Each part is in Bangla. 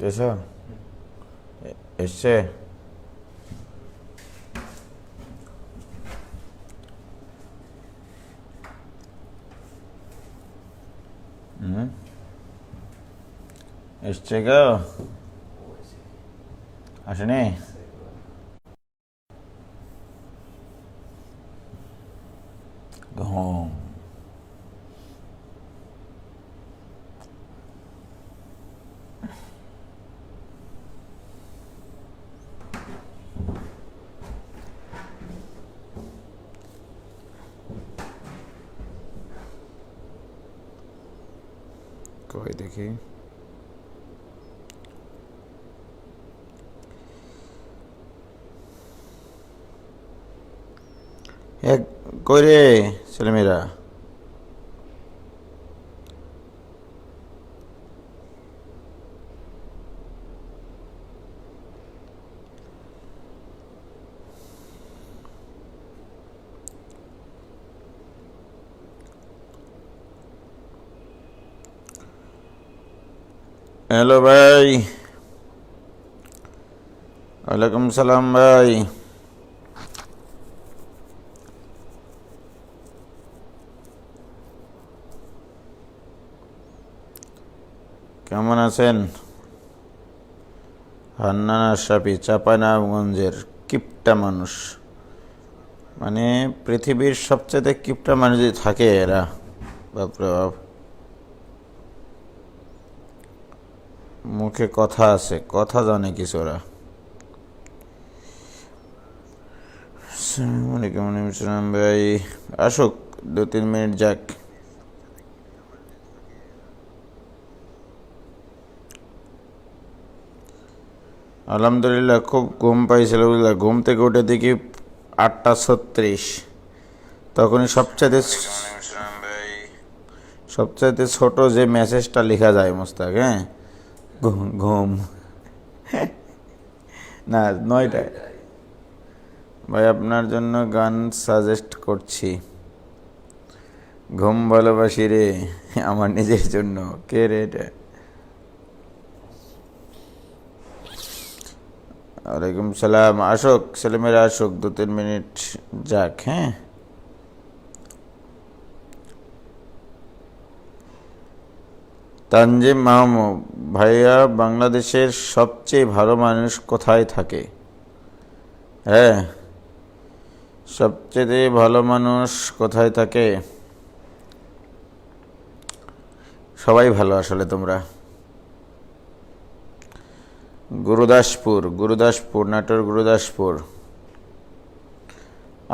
দেখছো এসছে। এসছে গো, আসেনি? ঘুম। কই দেখি, এক কই রে ছেলেমেয়েরা? হ্যালো ভাই, ওয়ালাইকুম সালাম ভাই। কেমন আছেন? হান্নান আশরাফি চাঁপাইনবাবগঞ্জের কিপটা মানুষ, মানে পৃথিবীর সবচেয়ে কিপটা মানুষ যদি থাকে এরা, বাপরে বাপ। মুখে কথা আছে, কথা জানে কিছু ওরা। আসসালামাইকুম সালাম ভাই, আসুক 2-3 মিনিট যাক। আলহামদুলিল্লাহ, খুব ঘুম পাইছিল বুঝলা। ঘুম থেকে উঠে দেখি 8:36। তখনই সবচাইতে ছোট যে মেসেজটা লেখা যায় মোস্তাক, হ্যাঁ, ঘুম। না, 9টায়। ভাই আপনার জন্য গান সাজেস্ট করছি। ঘুম ভালোবাসি রে, আমার নিজের জন্য। কে রে এটা? ওয়ালাইকুম সালাম। আসুক ছেলেমেয়েরা, আসুক 2-3 মিনিট যাক। হ্যাঁ, তানজিম মাহমুদ ভাইয়া, বাংলাদেশের সবচেয়ে ভালো মানুষ কোথায় থাকে? হ্যাঁ, সবচেয়ে ভালো মানুষ কোথায় থাকে? সবাই ভালো আসলে। তোমরা গুরুদাসপুর, নাটোর গুরুদাসপুর।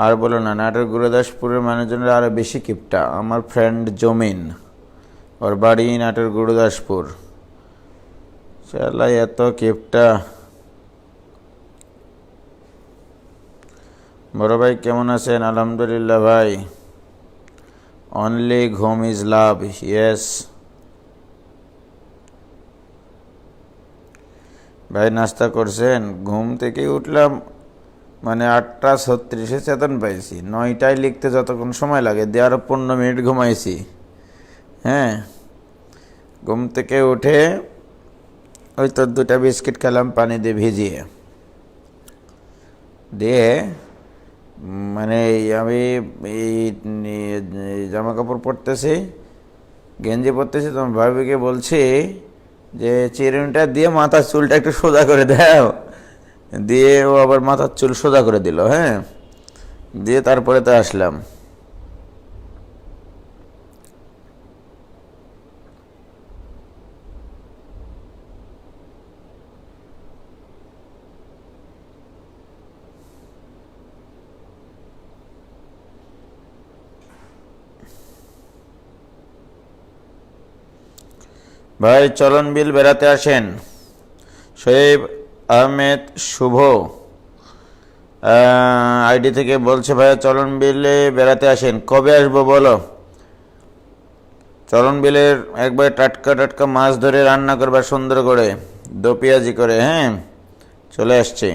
আর বলো না, নাটোর গুরুদাসপুরের মানুষজনের আরো বেশি কিপটা। আমার ফ্রেন্ড জমিন, ওর বাড়ি নাটোর গুরুদাসপুর। চালাই এত কিপটা। বড় ভাই কেমন আছেন? আলহামদুলিল্লাহ ভাই। অনলি ঘুম ইজ লাভ। ইয়েস ভাই, নাস্তা করছেন? ঘুম থেকে উঠলাম মানে 8:36 চেতন পাইছি। 9টায় লিখতে যতক্ষণ সময় লাগে দিয়ে আরো 15 মিনিট ঘুমাইছি। হ্যাঁ, ঘুম থেকে উঠে ওই তো 2টা বিস্কিট খেলাম পানি দিয়ে ভিজিয়ে। দিয়ে মানে আমি এই জামা কাপড় পরতেছি, গেঞ্জি পরতেছি, তোমার ভাবিকে বলছি যে চিরুনিটা দিয়ে মাথার চুলটা একটু সোজা করে দাও। দিয়ে ও আবার মাথার চুল সোজা করে দিল। হ্যাঁ, দিয়ে তারপরে তো আসলাম। ভাই চলন বিল বেড়াতে আসেন। শোয়েব আহমেদ শুভ আইডি থেকে বলছে, ভাইয়া চলন বিলে বেড়াতে আসেন। কবে আসবো বলো? চলন বিলের একবার টাটকা টাটকা মাছ ধরে রান্না করবা সুন্দর করে, দো পেঁয়াজি করে। হ্যাঁ, চলে আসছে।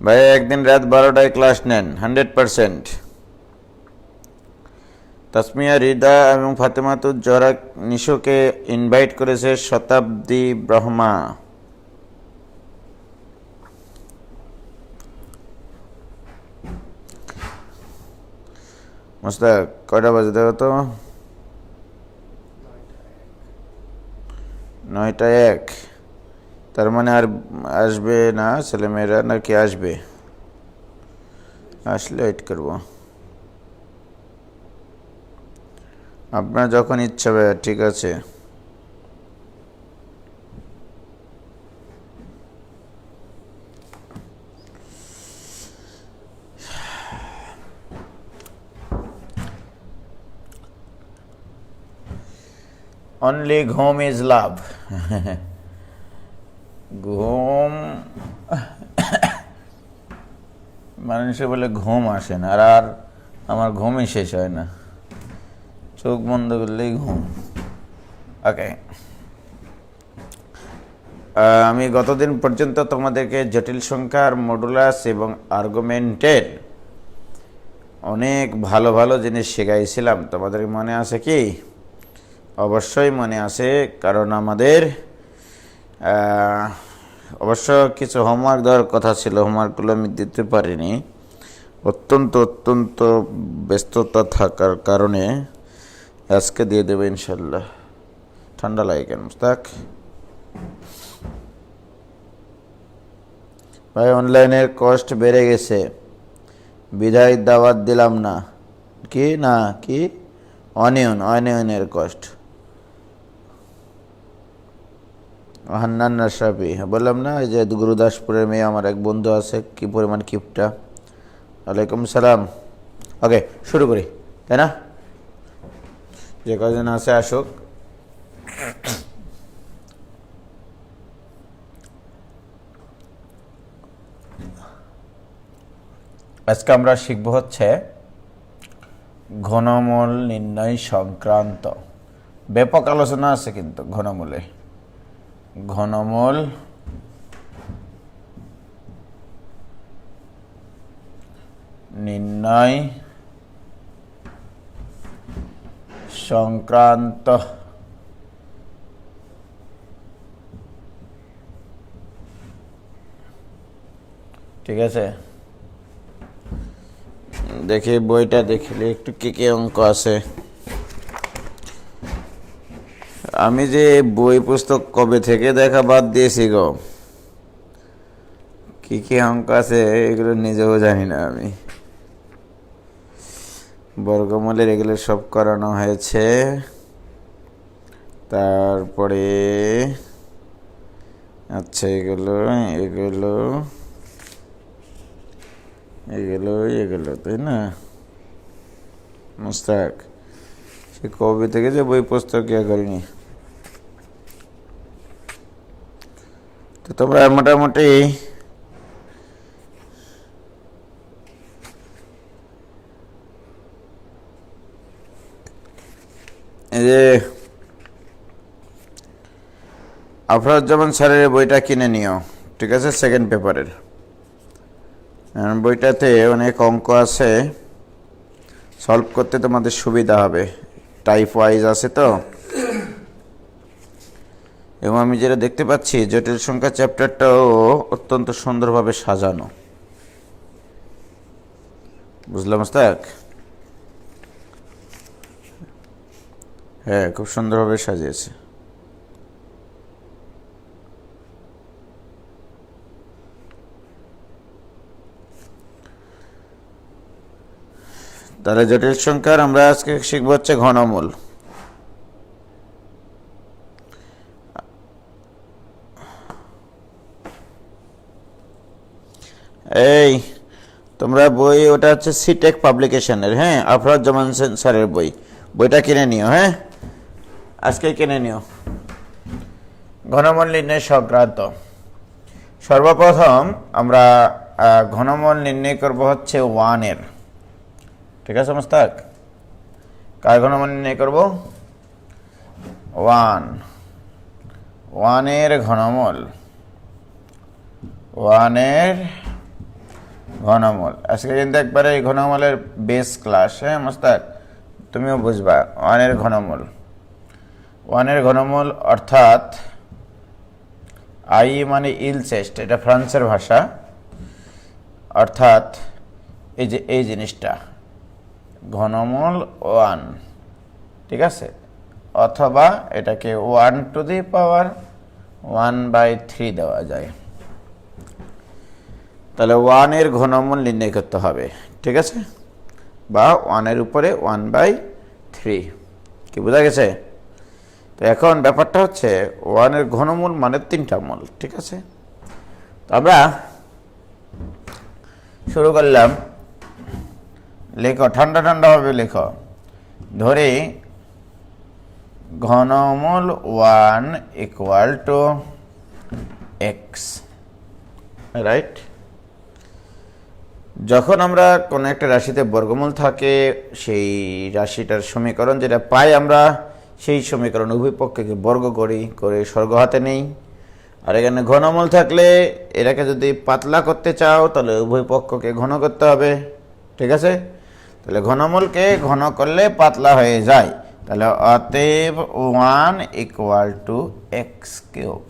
ভাইয়া একদিন রাত 12টায় ক্লাস নেন 100%। তাসমিয়া, রিদা এবং ফাতেমাতুজ জোহরা নিশোকে ইনভাইট করেছে শতাব্দী ব্রহ্মা। মোস্তাক, কয়টা বাজে দেখো তো? 9টা 1। তার মানে আর আসবে না ছেলেমেয়েরা, নাকি আসবে? আসলে ওয়েট করবো, আপনার যখন ইচ্ছা ভাইয়া, ঠিক আছে। অনলি ঘুম ইজ লাভ। ঘুম, মানুষে বলে ঘুম আসে না, আর আমার ঘুমই শেষ হয় না, চোখ বন্ধ করলেই ঘুম। ওকে, আমি গতদিন পর্যন্ত তোমাদেরকে জটিল সংখ্যার মডুলাস এবং আর্গুমেন্টের অনেক ভালো ভালো জিনিস শেখাইছিলাম। তোমাদের মনে আছে কি? অবশ্যই মনে আছে, কারণ আমাদের অবশ্য কিছু হোমওয়ার্ক দেওয়ার কথা ছিল, হোমওয়ার্কগুলো আমি দিতে পারিনি, অত্যন্ত ব্যস্ততা থাকার কারণে। আজকে দিয়ে দেবো ইনশাল্লাহ। ঠান্ডা লাগে কেন মুস্তাক ভাই? অনলাইনের কস্ট বেড়ে গেছে, বিধায় দাওয়াত দিলাম না। কি অনিয়নের কস্ট। হান্নান আশরাফি, বললাম না এই যে গুরুদাসপুরের মেয়ে আমার এক বন্ধু আছে, কি পরিমাণ কিপটা। ওয়ালাইকুম সালাম। ওকে, শুরু করি, তাই না? যে কজন আছে আসুক। আজকে আমরা শিখব হচ্ছে ঘনমূল নির্ণয় সংক্রান্ত। ব্যাপক আলোচনা আছে কিন্তু ঘনমূলে। ঘনমূল নির্ণয় সংক্রান্ত ঠিক আছে। দেখি বইটা দেখলে একটু কি অঙ্ক আছে। আমি যে বই পুস্তক কবে থেকে দেখা বাদ দিয়েছি গো, কি অঙ্ক আছে এগুলো নিজেও জানি না আমি। বর্গমূলের এগুলো সব করানো হয়েছে, তারপরে আচ্ছা এগুলো তাই না মুস্তাক? সে কবে থেকে যে বই পুস্তক করিনি। তো তোমরা মোটামুটি এই যে আফরোজ্জামান স্যারের বইটা কিনে নিও, ঠিক আছে? সেকেন্ড পেপারের বইটাতে অনেক অঙ্ক আছে, সলভ করতে তোমাদের সুবিধা হবে, টাইপ ওয়াইজ আছে তো। এবং আমি যেটা দেখতে পাচ্ছি, জটিল সংখ্যা চ্যাপ্টারটাও অত্যন্ত সুন্দরভাবে সাজানো, বুঝলাম মুস্তাক? হ্যাঁ, খুব সুন্দরভাবে সাজিয়েছে। তাহলে জটিল সংখ্যার আমরা আজকে শিখবো হচ্ছে ঘনমূল। এই তোমরা বই, ওটা হচ্ছে সিটেক পাবলিকেশনের, হ্যাঁ, আফরোজ্জামান স্যারের বইটা কিনে নিও, হ্যাঁ, আজকে কিনে নিও। ঘনমূল নির্ণয় সংক্রান্ত। সর্বপ্রথম আমরা ঘনমূল নির্ণয় করব হচ্ছে 1-এর, ঠিক আছে মুস্তাক? কার ঘনমূল নির্ণয় করব? 1-এর ঘনমূল। 1-এর ঘনমূল আজকে কিন্তু একবারে এই ঘনমূলের বেস ক্লাস, হ্যাঁ মুস্তাক? তুমিও বুঝবা, 1 ঘনমূল। 1 ঘনমূল অর্থাৎ আই মানে ইলচেস্ট, এটা ফ্রান্সের ভাষা, অর্থাৎ এই যে এই জিনিসটা ঘনমূল 1, ঠিক আছে, অথবা এটাকে 1⁻⁴ দেওয়া যায়। তাহলে 1 ঘনমূল নির্ণয় করতে হবে, ঠিক আছে, বা 1 উপরে 1/3। কি বোঝা গেছে? তো এখন ব্যাপারটা হচ্ছে 1 ঘনমূল মানে 3টা মূল, ঠিক আছে। তো আমরা শুরু করলাম, লেখো, ঠান্ডা ভাবে লেখো। ধরে ঘনমূল 1 = x, রাইট। যখন আমরা কোনো একটা রাশিতে বর্গমূল থাকে, সেই রাশিটার সমীকরণ যেটা পাই আমরা, সেই সমীকরণ উভয় পক্ষকে বর্গ করে স্বর্গ হাতে নেই। আর এখানে ঘনমূল থাকলে এটাকে যদি পাতলা করতে চাও তাহলে উভয় পক্ষকে ঘন করতে হবে, ঠিক আছে। তাহলে ঘনমূলকে ঘন করলে পাতলা হয়ে যায়। তাহলে অতএব 1 = x³,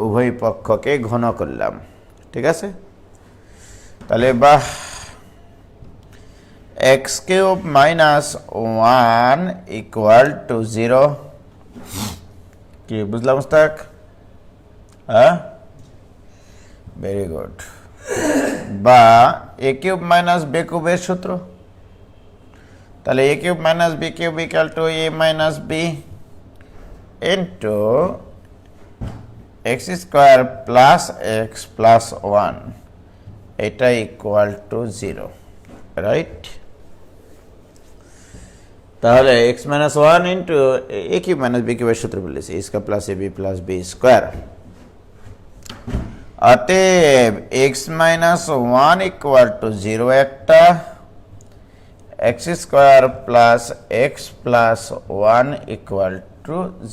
উভয় পক্ষকে ঘন করলাম, ঠিক আছে। তাহলে বাহ, x³ - 1 = 0। কি বুঝলাম মুস্তাক? হ্যাঁ, ভেরি গুড। বা a³ - b³ এর সূত্র, তাহলে a³ - b³ = a - b into x² + x + 1, এটা = 0, রাইট। তাহলে x - 1 into a³ - b³ এর সূত্র বলেছি, a² + ab + b²। অতএব x - 1 = 0 একটা, x² + x + 1 =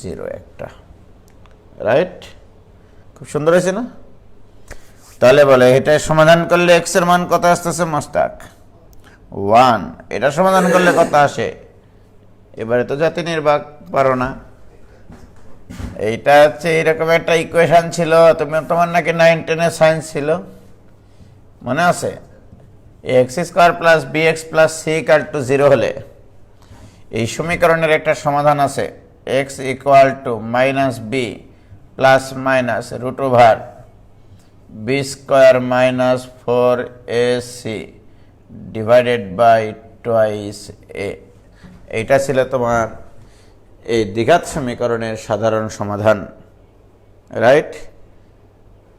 0 একটা, রাইট। খুব সুন্দর হয়েছে না? তাহলে বলে এটা সমাধান করলে x এর মান কত আসতেছে মোস্তাক? 1। এটা সমাধান করলে কত আসে? এবারে তো জাতি নির্বাক পারো না। এইটা হচ্ছে এরকম একটা ইকুয়েশন ছিল, তোমার নাকি 9-10 সায়েন্স ছিল, মনে আছে? x² + bx + c = 0 হলে এই সমীকরণের একটা সমাধান আছে, x = -b ± b² - 4ac / 2a। এইটা ছিল তোমার এই দ্বিঘাত সমীকরণের সাধারণ সমাধান, রাইট।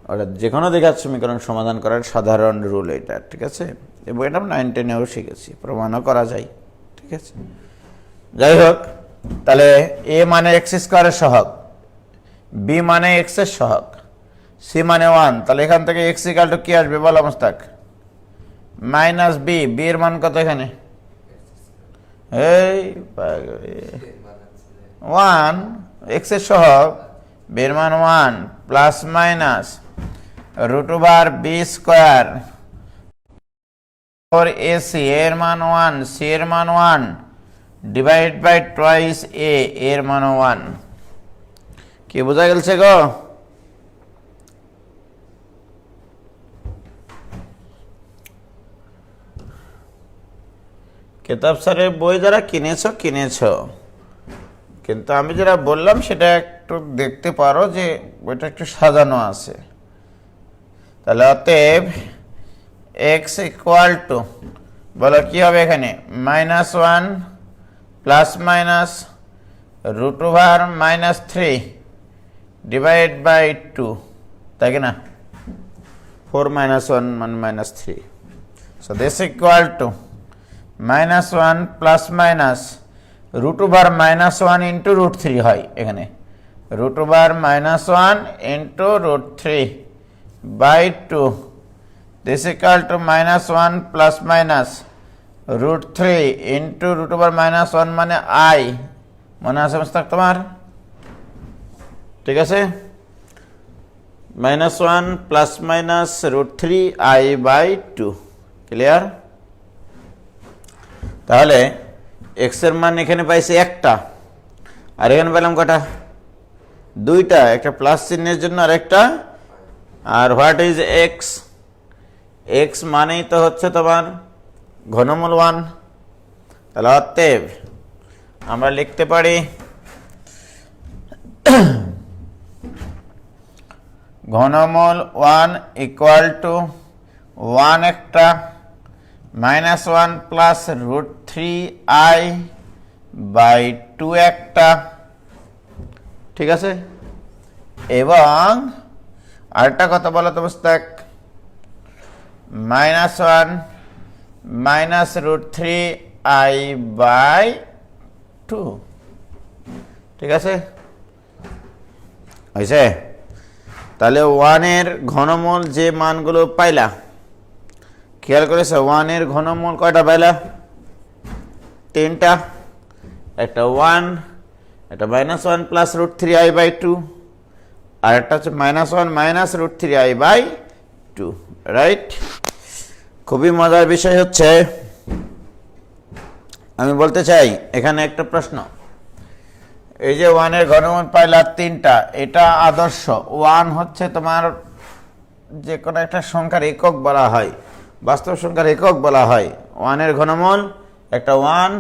অর্থাৎ যে কোনো দ্বিঘাত সমীকরণ সমাধান করার সাধারণ রুল এটা, ঠিক আছে। এবং এটা 9-10-এও শিখেছি, প্রমাণও করা যায়, ঠিক আছে। যাই হোক, তাহলে a মানে x² এর সহগ, b মানে x এর সহগ, c মানে 1। তাহলে এখান থেকে x = কি আসবে বলো মোস্তাক? -b। b এর মান কত এখানে? এই 1, x এর সহগ, b এর মান 1 ± √b² 4ac, এর মান 1, c এর মান 1 / 2a, এর মান 1। কি বোঝা গেছে গো? কেতাব স্যারের বই যারা কিনেছ, কিন্তু আমি যেটা বললাম সেটা একটু দেখতে পারো যে বইটা একটু সাজানো আছে। তাহলে অতএব x = বলো কি হবে এখানে? -1 ± √3 / 2, তাই কি না? 4 - 1 মানে -3। So this = -1 ± √1 into √3 হয় এখানে, √1 into √3/2। this = -1 ± √3 into √1 মানে i, মনে আছে মোস্তাক তোমার? ঠিক আছে, -1 ± √3i/2, ক্লিয়ার? তাহলে এক্স এর মান এখানে পাইছি একটা, আর এখানে পেলাম কটা? দুইটা, একটা প্লাস চিহ্নের জন্য আর একটা। আর হোয়াট ইজ এক্স? এক্স মানেই তো হচ্ছে তোমার ঘনমূল 1। তাহলে অতএব আমরা লিখতে পারি ঘনমূল 1 ইকুয়াল টু 1 একটা -1 প্লাস √3i/2 একটা, ঠিক আছে। এবং আরেকটা কথা বলো তো মুস্তাক, -1 -√3i/2, ঠিক আছে, হয়েছে। তাহলে 1 এর ঘনমূল যে মানগুলো পাইলা, খেয়াল করেছো 1 এর ঘনমূল কয়টা পাইলা? 3টা। একটা 1, একটা -1 প্লাস √3i/2, আর একটা হচ্ছে -1 -√3i/2, রাইট। খুবই মজার বিষয় হচ্ছে, আমি বলতে চাই এখানে একটা প্রশ্ন। এই যে 1 এর ঘনমূল পাইলা 3টা, এটা আদর্শ। 1 হচ্ছে তোমার যে কোনো একটা সংখ্যার একক বলা হয়, বাস্তব সংখ্যার একক বলা হয়। 1 এর ঘনমূল একটা 1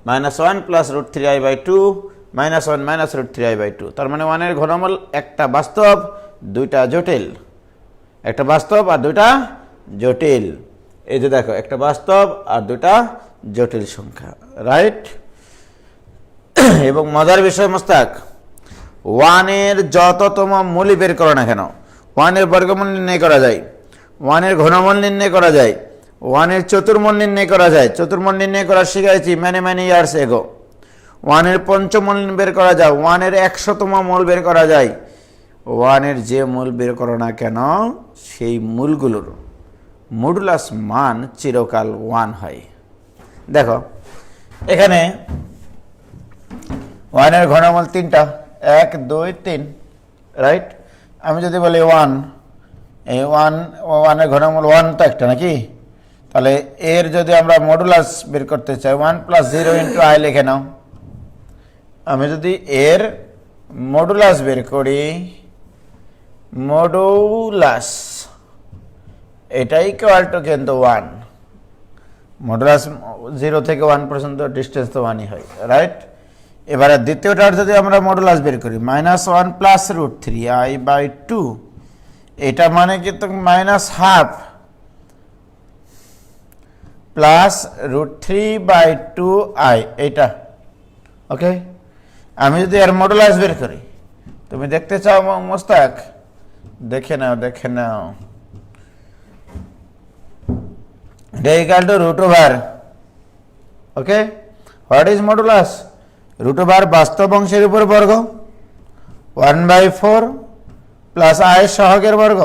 -1 প্লাস √3i/2 -1 -√3i/2, তার মানে 1 এর ঘনমূল একটা বাস্তব, দুইটা জটিল। একটা বাস্তব আর দুইটা জটিল। এই যে দেখো, একটা বাস্তব আর দুইটা জটিল সংখ্যা, রাইট। এবং মজার বিষয় মোস্তাক, 1 এর যততম মূলই বের করো না কেন, 1 এর বর্গমূল নির্ণয় করা যায়, 1 এর ঘনমূল নির্ণয় করা যায়, 1 এর চতুর্মূল নির্ণয় করা যায়। চতুর্মূল নির্ণয় করা শিখাইছি ম্যানি ইয়ার্স এগো। 1 এর পঞ্চমূল বের করা যায়, 1 এর 100তম মূল বের করা যায়। 1 এর যে মূল বের করো না কেন, সেই মূলগুলোর মডুলাস মান চিরকাল 1 হয়। দেখো এখানে 1 এর ঘনমূল 3টা, 1 2 3, রাইট। আমি যদি বলি 1, এই 1 এর ঘনমূল 1 তো একটা নাকি, তাহলে এর যদি আমরা মডুলাস বের করতে চাই 1 + 0 × i লিখে নাও। আমি যদি এর মডুলাস বের করি, মডুলাস এটা ইকুয়াল টু কিন্তু 1, মডুলাস 0 থেকে 1 পর্যন্ত ডিস্টেন্স তো 1ই হয়, রাইট। এবারে দ্বিতীয়টার যদি আমরা মডুলাস বের করি -1 প্লাস √3i/2, এটা মানে কিন্তু -½ প্লাস √3/2i, এটা ওকে। আমি যদি এর মডুলাস বের করি, তুমি দেখতে চাও মোস্তাক? দেখে নাও, দেখে নাও। এটা equal two √, okay. What is modulus? √, বাস্তব অংশের উপর বর্গ, 1/4 প্লাস i সহগের বর্গ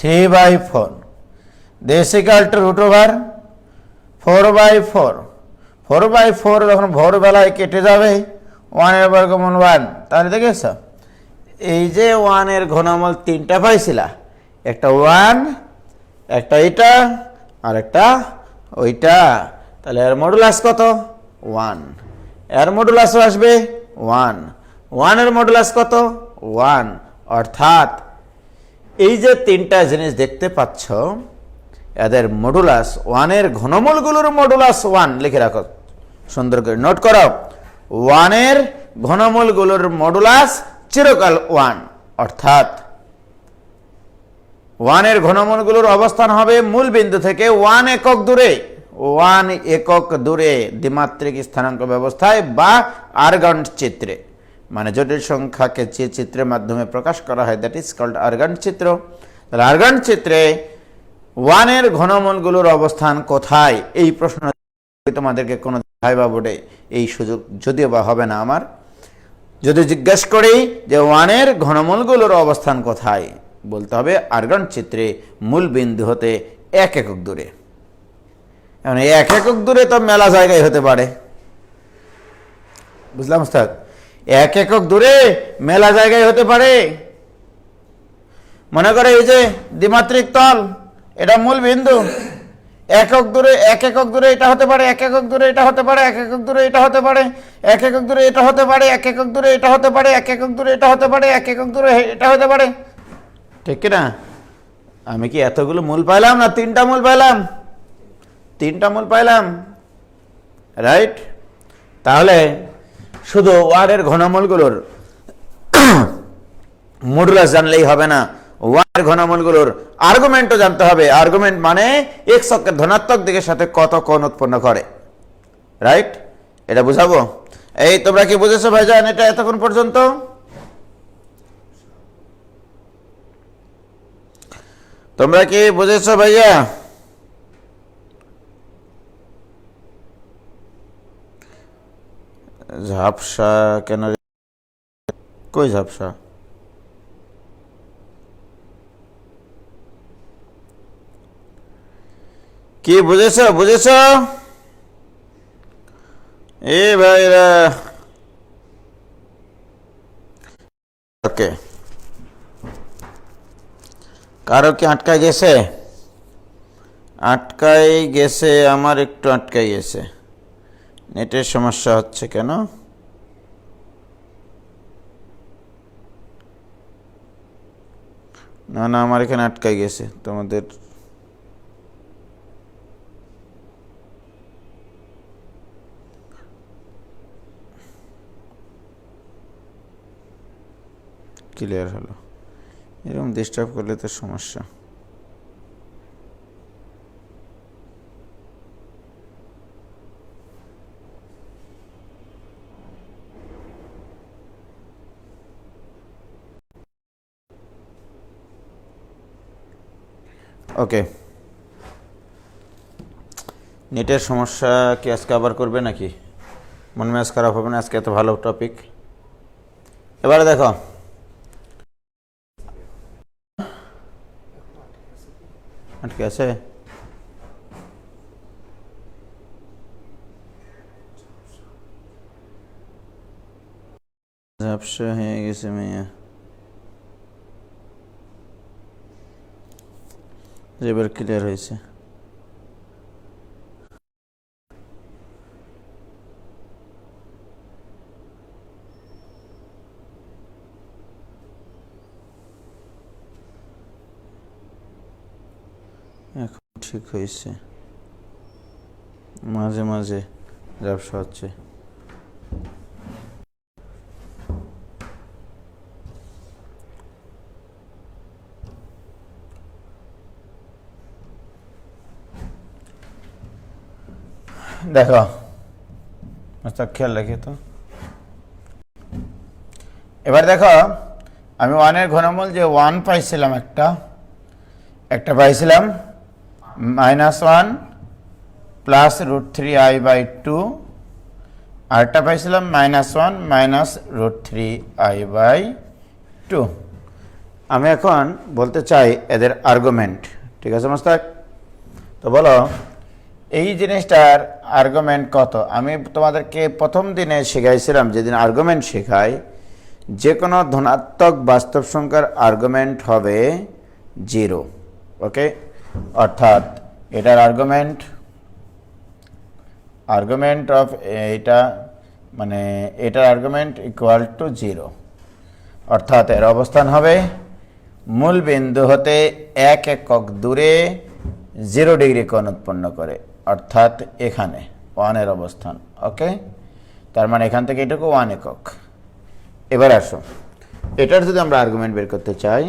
3/4, দিস ইকুয়াল টু √, 4/4। 4/4 যখন ভোরবেলায় কেটে যাবে, 1 এর বর্গমূল 1। তাহলে দেখেছ, এই যে 1 এর ঘনমূল 3টা পাইছিলা, একটা 1, একটা এটা, আর একটা ওইটা। তাহলে এর মডুলাস কত? 1। এর মডুলাসও আসবে 1। 1 এর মডুলাস কত? 1। অর্থাৎ এই যে 3টা জিনিস দেখতে পাচ্ছ, এদের মডুলাস, 1 এর ঘনমূলগুলোর মডুলাস 1 লিখে রাখো, সুন্দর করে নোট করো। 1 এর ঘনমূলগুলোর মডুলাস চিরকাল 1, অর্থাৎ 1 এর ঘনমূলগুলোর অবস্থান হবে মূল বিন্দু থেকে 1 একক দূরে, 1 একক দূরে দ্বিমাত্রিক স্থানাঙ্ক ব্যবস্থায় বা আরগান্ট চিত্রে। মানে জটিল সংখ্যাকে যে চিত্রের মাধ্যমে প্রকাশ করা হয়, দ্যাট ইজ কল্ড আরগান্ট চিত্র। তাহলে আরগান্ট চিত্রে 1 এর ঘনমূলগুলোর অবস্থান কোথায়, এই প্রশ্ন তোমাদেরকে কোনো ভাইবা বোর্ডে এই সুযোগ যদিও বা হবে না আমার। যদি জিজ্ঞেস করি যে 1 এর ঘনমূলগুলোর অবস্থান কোথায়, বলতে হবে আরগান্ট চিত্রে মূল বিন্দু হতে 1 একক দূরে। এখন 1 একক দূরে তো মেলা জায়গায় হতে পারে, বুঝলাম স্যার? 1 একক দূরে মেলা জায়গায় হতে পারে। মনে করে এই যে দ্বিমাত্রিক তল, এটা মূল বিন্দু, একক দূরে এটা হতে পারে, এক একক দূরে এটা হতে পারে, এক একক দূরে এটা হতে পারে, এক একক দূরে এটা হতে পারে, এক একক দূরে এটা হতে পারে, এক একক দূরে এটা হতে পারে, এক একক দূরে এটা হতে পারে, ঠিক কিনা? আমি কি এতগুলো মূল পাইলাম না তিনটা মূল পাইলাম? তিনটা মূল পাইলাম, রাইট? তাহলে শুধু ওয়ার্ডের ঘনমূলগুলোর মডুলাস জানলেই হবে না, ওয়ার্ডের ঘনমূলগুলোর আর্গুমেন্টও জানতে হবে। আর্গুমেন্ট মানে এক্স অক্ষের ধনাত্মক দিকের সাথে কত কোণ উৎপন্ন করে, রাইট? এটা বুঝাবো। এই তোমরা কি বুঝেছো ভাইজান এটা এতক্ষণ পর্যন্ত? তোমরা কি বুঝেছো ভাইয়া? ঝাপসা কেন? কই ঝাপসা? কি বুঝেছো? বুঝেছো? এ ভাইরা, ওকে। কারো কি আটকায় গেছে? আটকাই গেছে, আমার একটু আটকাই গেছে। নেটের সমস্যা হচ্ছে কেন? না না, আমার এখানে আটকাই গেছে। তোমাদের ক্লিয়ার হলো। এরকম ডিস্টার্ব করলে তো সমস্যা। ওকে, নেটের সমস্যা কি আজকে আবার করবে নাকি? মন মেজাজ খারাপ হবে না? আজকে এত ভালো টপিক। এবারে দেখো, আটকে আছে? ঝাপসা হয়ে গেছে মাইয়া। এবার ক্লিয়ার হয়েছে। এখন ঠিক হয়েছে, মাঝে মাঝে ঝাপসা হচ্ছে। দেখো খেয়াল রাখি তো। এবার দেখো, আমি ওয়ানের ঘনমূল যে ওয়ান পাইছিলাম, একটা পাইছিলাম -1 প্লাস √3i/2, আরেকটা পাইছিলাম -1 মাইনাস √3i/2। আমি এখন বলতে চাই এদের আর্গুমেন্ট, ঠিক আছে মোস্তাক? তো বলো এই জিনিসটার আর্গুমেন্ট কত? আমি তোমাদেরকে প্রথম দিনে শেখাইছিলাম, যেদিন আর্গুমেন্ট শেখাই, যে কোনো ধনাত্মক বাস্তব সংখ্যার আর্গুমেন্ট হবে 0, ওকে? অর্থাৎ এটার আর্গুমেন্ট অফ এইটা, মানে এটার আর্গুমেন্ট ইকুয়াল টু 0, অর্থাৎ এর অবস্থান হবে মূল বিন্দু হতে 1 একক দূরে 0 ডিগ্রি কোণ উৎপন্ন করে, অর্থাৎ এখানে 1 এর অবস্থান, ওকে? তার মানে এখান থেকে এটুকু 1 একক। এবার আসো, এটার যদি আমরা আর্গুমেন্ট বের করতে চাই,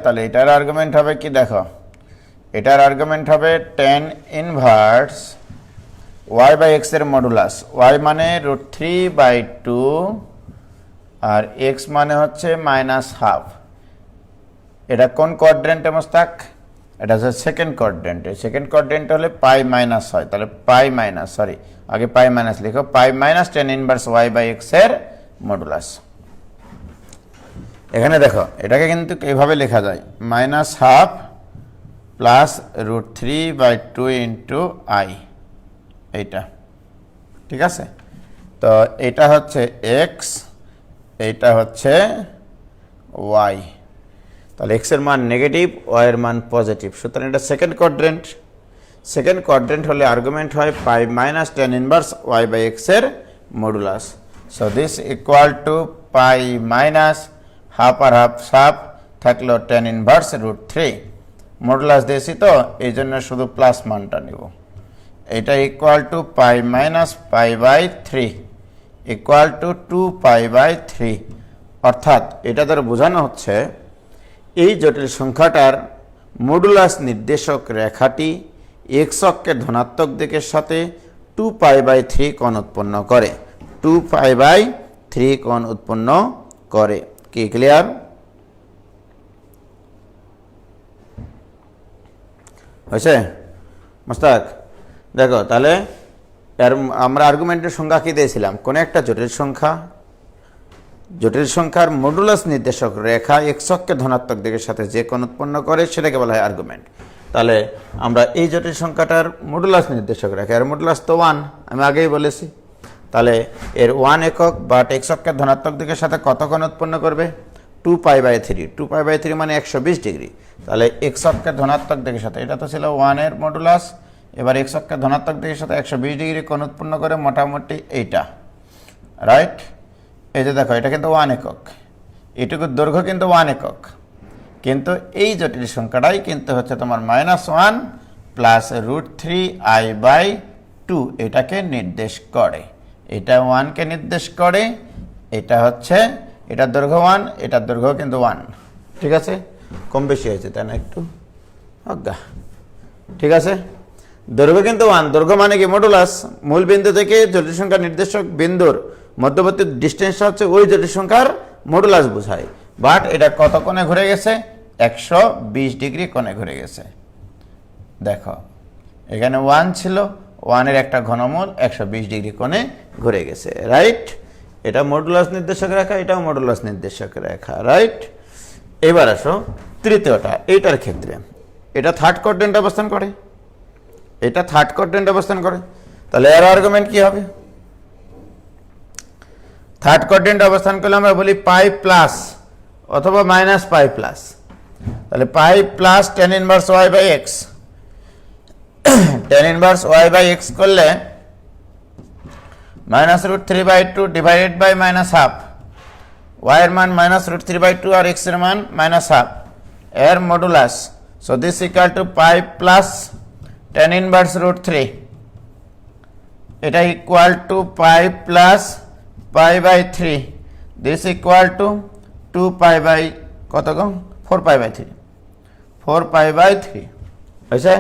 তাহলে এটার আর্গুমেন্ট হবে কি? দেখো, এটার আর্গুমেন্ট হবে tan ইনভার্স y/x এর মডুলাস। y মানে √3/2 আর x মানে হচ্ছে -1/2। এটা কোন কোয়াড্রেন্টে মোস্তাক? এটা হচ্ছে সেকেন্ড কোয়াড্রেন্টে। সেকেন্ড কোয়াড্রেন্ট হলে পাই মাইনাস হয়, তাহলে পাই মাইনাস, সরি আগে পাই মাইনাস লিখো, পাই মাইনাস tan ইনভার্স y/x এর মডুলাস। এখানে দেখো, এটাকে কিন্তু এইভাবে লেখা যায়, -1/2 প্লাস √3/2 ইন্টু i, এইটা, ঠিক আছে? তো এটা হচ্ছে x, এইটা হচ্ছে y। তাহলে এক্স এর মান নেগেটিভ, ওয়াই এর মান পজিটিভ। সুতরাং এটা সেকেন্ড কোয়াড্রেন্ট। সেকেন্ড কোয়াড্রেন্ট হলে আর্গুমেন্ট হয় pi minus tan inverse Y by X এর modulus. So this equal to pi minus half আর হাফ সাফ থাকলো tan inverse root three. Modulus দিয়েছি তো এই জন্য শুধু প্লাস মানটা নিব। এটা equal to pi minus pi by three equal to 2π/3। অর্থাৎ এটা দ্বারা বোঝানো হচ্ছে এই জটিল সংখ্যাটার মডুলাস নির্দেশক রেখাটি এক্স অক্ষের ধনাত্মক দিকের সাথে 2π/3 কোণ উৎপন্ন করে। 2π/3 কোণ উৎপন্ন করে। কি ক্লিয়ার? হয়েছে মোস্তাক? দেখো তাহলে এর আমরা আর্গুমেন্টের সংখ্যা কি দিয়েছিলাম? কোন একটা জটিল সংখ্যার মডুলাস নির্দেশক রেখা এক্স অক্ষের ধনাত্মক দিকের সাথে যে কোণ উৎপন্ন করে সেটাকে বলা হয় আর্গুমেন্ট। তাহলে আমরা এই জটিল সংখ্যাটার মডুলাস নির্দেশক রেখা, এর মডুলাস তো 1, আমি আগেই বলেছি। তাহলে এর 1 একক বাট এক্স অক্ষের ধনাত্মক দিকের সাথে কত কোণ উৎপন্ন করবে? 2π/3। 2π/3 মানে 120 ডিগ্রি। তাহলে এক্স অক্ষের ধনাত্মক দিকের সাথে, এটা তো ছিল 1 এর মডুলাস, এবার এক্স অক্ষের ধনাত্মক দিকের সাথে 120 ডিগ্রি কোণ উৎপন্ন করে মোটামুটি এইটা, রাইট? এই যে দেখো এটা কিন্তু 1 একক, এটুকু দৈর্ঘ্য কিন্তু 1 একক, কিন্তু এই জটিল সংখ্যাটাই কিন্তু হচ্ছে তোমার -1 প্লাস √3i/2 এটাকে নির্দেশ করে। এটা 1কে নির্দেশ করে, এটা হচ্ছে এটার দৈর্ঘ্য 1, এটার দৈর্ঘ্য কিন্তু 1। ঠিক আছে? কম বেশি হয়েছে তাই না? একটু অজ্ঞা। ঠিক আছে, দৈর্ঘ্য কিন্তু 1। দৈর্ঘ্য মানে কি? মডুলাস। মূল বিন্দু থেকে জটিল সংখ্যার নির্দেশক বিন্দুর মধ্যবর্তী ডিস্টেন্সটা হচ্ছে ওই জটিল সংখ্যার মডুলাস বোঝায়। বাট এটা কত কোণে ঘুরে গেছে? 120 ডিগ্রি কোণে ঘুরে গেছে। দেখো এখানে 1 ছিল, 1 এর একটা ঘনমূল 120 ডিগ্রি কোণে ঘুরে গেছে, রাইট? এটা মডুলাস নির্দেশক রেখা, এটাও মডুলাস নির্দেশক রেখা, রাইট? এবার আসো তৃতীয়টা। এইটার ক্ষেত্রে এটা থার্ড কোয়াড্রেন্ট অবস্থান করে, এটা থার্ড কোয়াড্রেন্ট অবস্থান করে। তাহলে এর আর্গুমেন্ট কি হবে? থার্ড কোয়াড্রেন্ট অবস্থান করলে আমরা বলি পাই প্লাস অথবা মাইনাস পাই প্লাস। তাহলে pi plus tan inverse Y by X. Tan inverse Y by X করলে -√3/2 ডিভাইডেড বাই -1/2। ওয়াই এর মান -√3/2 আর এক্স এর মান -1/2 এর modulus. So this equal to pi plus tan inverse √3। এটা equal to pi plus π/3। This equal to 2π/ কত গো? 4π/3। 4π/3 হয়েছে?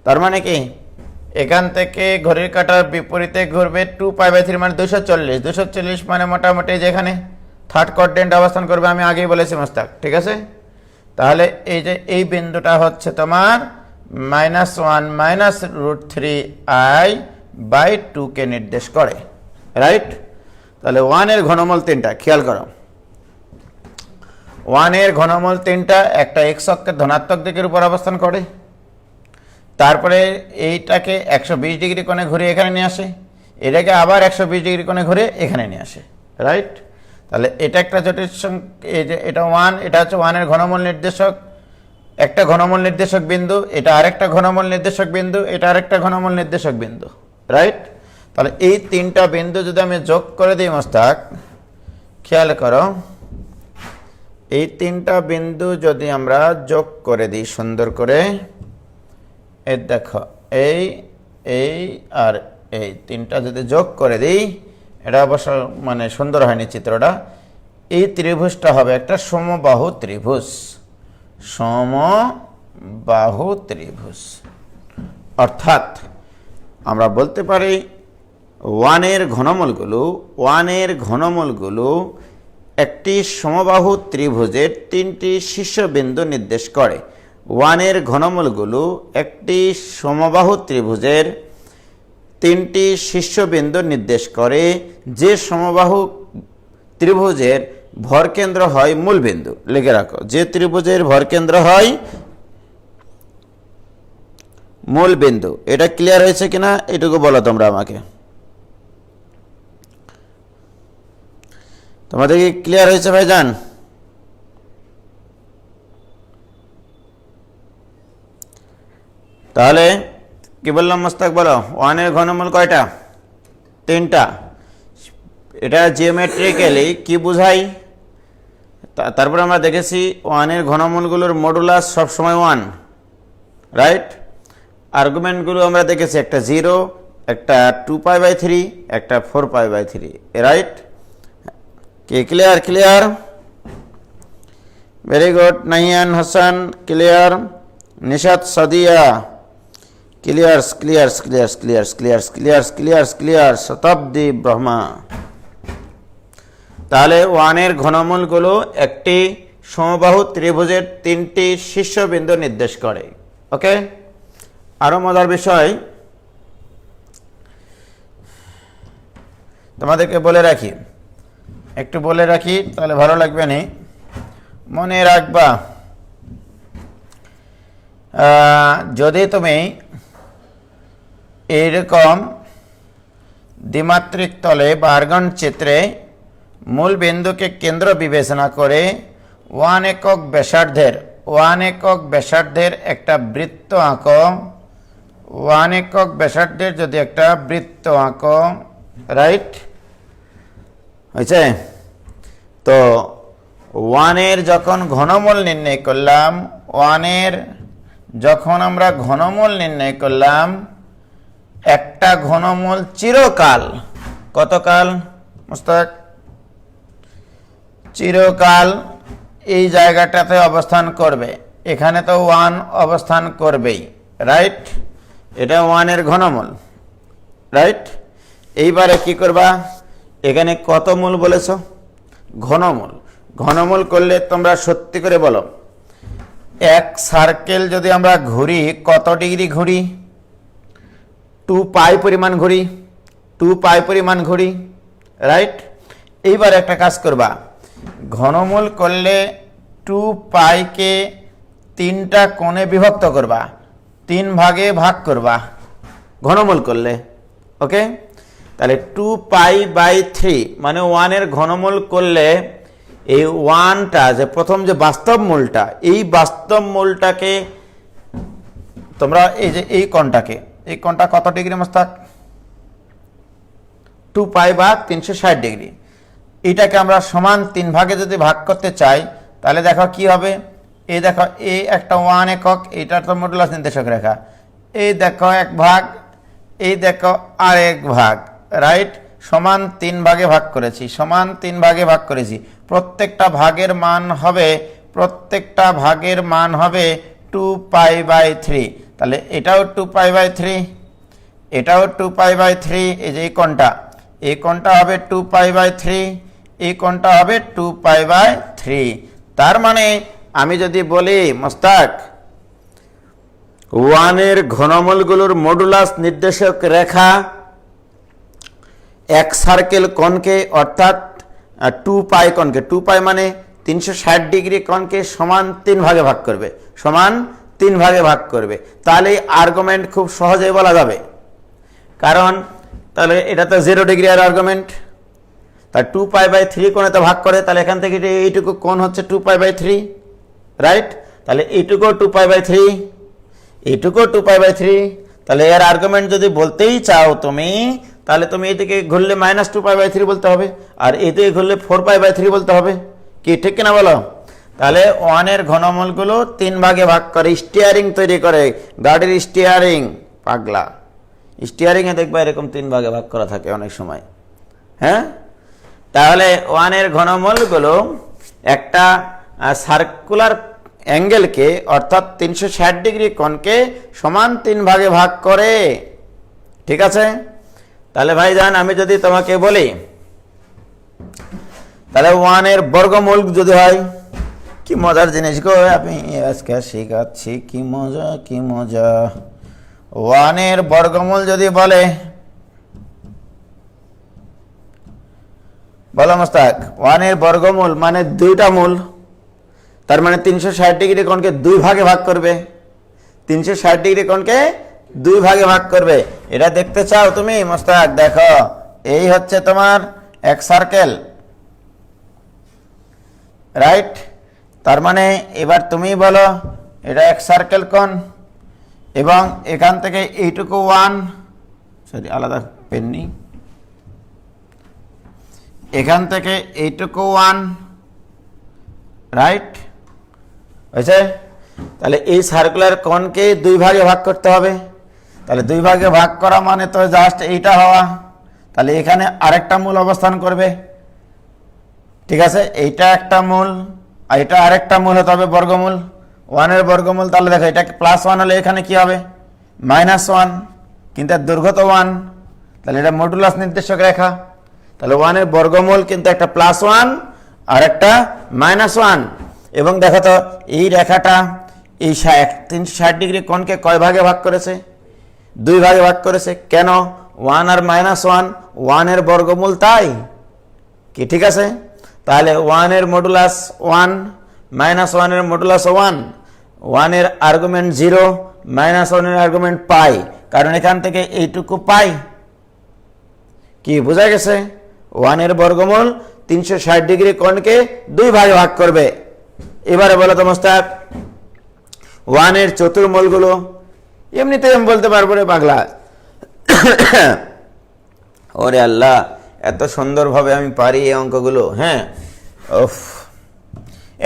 তার মানে কি এখান থেকে ঘড়ির কাঁটার বিপরীতে ঘুরবে 2π/3 মানে 240। 240 মানে মোটামুটি যেখানে থার্ড কোয়াড্রেন্ট অবস্থান করবে, আমি আগেই বলেছি মোস্তাক। ঠিক আছে? তাহলে এই যে এই বিন্দুটা হচ্ছে তোমার -1 -√3i/2 কে নির্দেশ করে, রাইট? তাহলে 1 এর ঘনমূল 3টা, খেয়াল করো। 1 এর ঘনমূল 3টা, একটা এক্স অক্ষের ধনাত্মক দিকের উপর অবস্থান করে, তারপরে এইটাকে 120 ডিগ্রি কোণে ঘুরে এখানে নিয়ে আসে, এটাকে আবার 120 ডিগ্রি কোণে ঘুরে এখানে নিয়ে আসে, রাইট? তাহলে এটা একটা জটিল এই যে এটা 1, এটা হচ্ছে 1 এর ঘনমূল নির্দেশক, একটা ঘনমূল নির্দেশক বিন্দু, এটা আরেকটা ঘনমূল নির্দেশক বিন্দু, এটা আরেকটা ঘনমূল নির্দেশক বিন্দু, রাইট? তাহলে এই 3টা বিন্দু যদি আমি যোগ করে দিই মোস্তাক, খেয়াল করো, এই 3টা বিন্দু যদি আমরা যোগ করে দিই সুন্দর করে, এই দেখো এই আর এই 3টা যদি যোগ করে দিই, এটা অবশ্য মানে সুন্দর হয়নি চিত্রটা। এই ত্রিভুজটা হবে একটা সমবাহু ত্রিভুজ। সমবাহু ত্রিভুজ অর্থাৎ আমরা বলতে পারি 1 এর ঘনমূলগুলো একটি সমবাহু ত্রিভুজের 3টি শীর্ষবিন্দু নির্দেশ করে। 1 এর ঘনমূলগুলো একটি সমবাহু ত্রিভুজের 3টি শীর্ষবিন্দু নির্দেশ করে, যে সমবাহু ত্রিভুজের ভরকেন্দ্র হয় মূলবিন্দু। লিখে রাখো, যে ত্রিভুজের ভরকেন্দ্র হয় মূলবিন্দু। এটা ক্লিয়ার হয়েছে কিনা এটুকু বলো তোমরা আমাকে। তোমাদের কি ক্লিয়ার হয়েছে ভাইজান? তাহলে কি বললাম মোস্তাক, বলো ওয়ানের ঘনমূল কয়টা? 3টা। এটা জিওমেট্রিক্যালি কি বোঝাই? তারপরে আমরা দেখেছি ওয়ানের ঘনমূলগুলোর মডুলাস সবসময় 1, রাইট? আর্গুমেন্টগুলো আমরা দেখেছি, একটা 0, একটা 2π/3, একটা 4π/3, রাইট? কি clear? Clear, very good. Nahiyan Hasan clear, Nishat Sadia clears clears clears clears clears clears clears clear, Shatabdi Brahma. তাহলে ওয়ানের ঘনমূলগুলো একটি সমবাহু ত্রিভুজের 3টি শীর্ষবিন্দু নির্দেশ করে। ওকে, আরো মজার বিষয় তোমাদেরকে বলে রাখি, একটু বলে রাখি তাহলে ভালো লাগবে। নি মনে রাখবা, যদি তুমি এইরকম দ্বিমাত্রিক তলে বা আর্গন চিত্রে মূল বিন্দুকে কেন্দ্র বিবেচনা করে 1 একক ব্যাসার্ধের একটা বৃত্ত আঁকো, 1 একক ব্যাসার্ধের যদি একটা বৃত্ত আঁকো, রাইট? হয়েছে তো 1-এর যখন ঘনমূল নির্ণয় করলাম, 1-এর যখন আমরা ঘনমূল নির্ণয় করলাম, একটা ঘনমূল চিরকাল, কতকাল মুস্তাক? চিরকাল এই জায়গাটাতে অবস্থান করবে, এখানে তো 1 অবস্থান করবেই, রাইট? এটা 1-এর ঘনমূল, রাইট? এইবারে কি করবা, এখানে কত মূল বলেছ? ঘনমূল। ঘনমূল করলে তোমরা সত্যি করে বলো, এক সার্কেল যদি আমরা ঘুরি কত ডিগ্রি ঘুরি? 2π পরিমাণ ঘুরি, 2π পরিমাণ ঘুরি, রাইট? এইবার একটা কাজ করবা, ঘনমূল করলে 2π-কে 3টা কোণে বিভক্ত করবা, 3 ভাগে ভাগ করবা ঘনমূল করলে। ওকে, তাহলে 2π/3 মানে 1-এর ঘনমূল করলে এই 1টা যে প্রথম যে বাস্তব মূলটা, এই বাস্তব মূলটাকে তোমরা এই যে এই কোণটা কত ডিগ্রি মোস্তাক? 2π বা 360 ডিগ্রি। এটাকে আমরা সমান 3 ভাগে যদি ভাগ করতে চাই তাহলে দেখো কি হবে। এই দেখো, এই একটা 1 একক, এটার তো মডুলাস নির্দেশক রেখা। এই দেখো 1 ভাগ, এই দেখো আর 1 ভাগ, রাইট? সমান 3 ভাগে ভাগ করেছি, সমান 3 ভাগে ভাগ করেছি। প্রত্যেকটা ভাগের মান হবে 2π/3। তাহলে এটাও 2π/3, এটাও 2π/3। এই যে এই কোণটা হবে 2π/3, এই কোণটা হবে 2π/3। তার মানে আমি যদি বলি মোস্তাক, 1-এর ঘনমূলগুলোর মডুলাস নির্দেশক রেখা এক সার্কেল কোণকে অর্থাৎ 2π কোণকে, 2π মানে 360 ডিগ্রি কোণকে সমান 3 ভাগে ভাগ করবে, সমান 3 ভাগে ভাগ করবে। তাহলে আর্গুমেন্ট খুব সহজেই বলা যাবে, কারণ তাহলে এটা তো 0 ডিগ্রি আর আর্গুমেন্ট, তাই 2π/3 কোণে তো ভাগ করে, তাহলে এখান থেকে এইটুকু কোণ হচ্ছে 2π/3, রাইট? তাহলে এইটুকু 2π/3, এইটুকু 2π/3। তাহলে এর আর্গুমেন্ট যদি বলতেই চাও তুমি, তাহলে তুমি এদিকে ঘুরলে -2π/3 বলতে হবে, আর এদিকে ঘুরলে 4π/3 বলতে হবে। কি ঠিক কিনা বলো? তাহলে 1-এর ঘনমূলগুলো 3 ভাগে ভাগ করে, স্টিয়ারিং তৈরি করে, গাড়ির স্টিয়ারিং, পাগলা স্টিয়ারিংয়ে দেখবা এরকম 3 ভাগে ভাগ করা থাকে অনেক সময়। হ্যাঁ, তাহলে 1-এর ঘনমূলগুলো একটা সার্কুলার অ্যাঙ্গেলকে অর্থাৎ 360 ডিগ্রি কোণকে সমান 3 ভাগে ভাগ করে। ঠিক আছে? তাহলে ভাইজান আমি যদি তোমাকে বলি, তাহলে 1-এর বর্গমূল যদি হয়, কি মজার জিনিস গো, আমি আজকে শেখাচ্ছি, কি মজা কি মজা। 1-এর বর্গমূল যদি বলে, বলো মোস্তাক, 1-এর বর্গমূল মানে 2টা মূল, তার মানে 360 ডিগ্রি কোণকে 2 ভাগে ভাগ করবে, 360 ডিগ্রি কোণকে 2 ভাগে ভাগ করবে। এটা দেখতে চাও তুমি মোস্তাক? দেখো, এই হচ্ছে তোমার এক সার্কেল, রাইট? তার মানে এবার তুমি বলো, এটা এক সার্কেল কোণ, এবং এখান থেকে এইটুকু 1, সরি আলাদা পেন নেই, এখান থেকে এইটুকু 1, রাইট হয়েছে। তাহলে এই সার্কুলার কোণকে 2 ভাগে ভাগ করতে হবে। তাহলে 2 ভাগে ভাগ করা মানে তো জাস্ট এইটা হওয়া, তাহলে এখানে আরেকটা মূল অবস্থান করবে, ঠিক আছে। এইটা একটা মূল আর এটা আরেকটা মূল হতে হবে, বর্গমূল 1 এর বর্গমূল। তাহলে দেখো এটা +1 হলে এখানে কি হবে -1, কিন্তু এর দৈর্ঘ্য তো 1, তাহলে এটা মডুলাস নির্দেশক রেখা। তাহলে 1 এর বর্গমূল কিন্তু একটা +1 আর একটা -1। এবং দেখো তো এই রেখাটা এই 360 ডিগ্রি কোণকে কয় ভাগে ভাগ করেছে? 2 ভাগে ভাগ করেছে। কেন? 1 আর -1, 1 এর বর্গমূল, তাই কি ঠিক আছে। তাহলে 1 এর মডুলাস 1, -1 এর মডুলাস 1, 1 এর আর্গুমেন্ট 0, -1 এর আর্গুমেন্ট পাই, কারণ এখান থেকে এইটুকু পাই। কি বোঝা গেছে? 1 এর বর্গমূল 360 ডিগ্রি কোণকে 2 ভাগে ভাগ করবে। এবারে বলো তো মোস্তাক 1 এর চতুর্মূলগুলো, এমনিতে আমি বলতে পারবো রে পাগলা। ওরে আল্লাহ, এত সুন্দরভাবে আমি পারি এই অঙ্কগুলো। হ্যাঁ,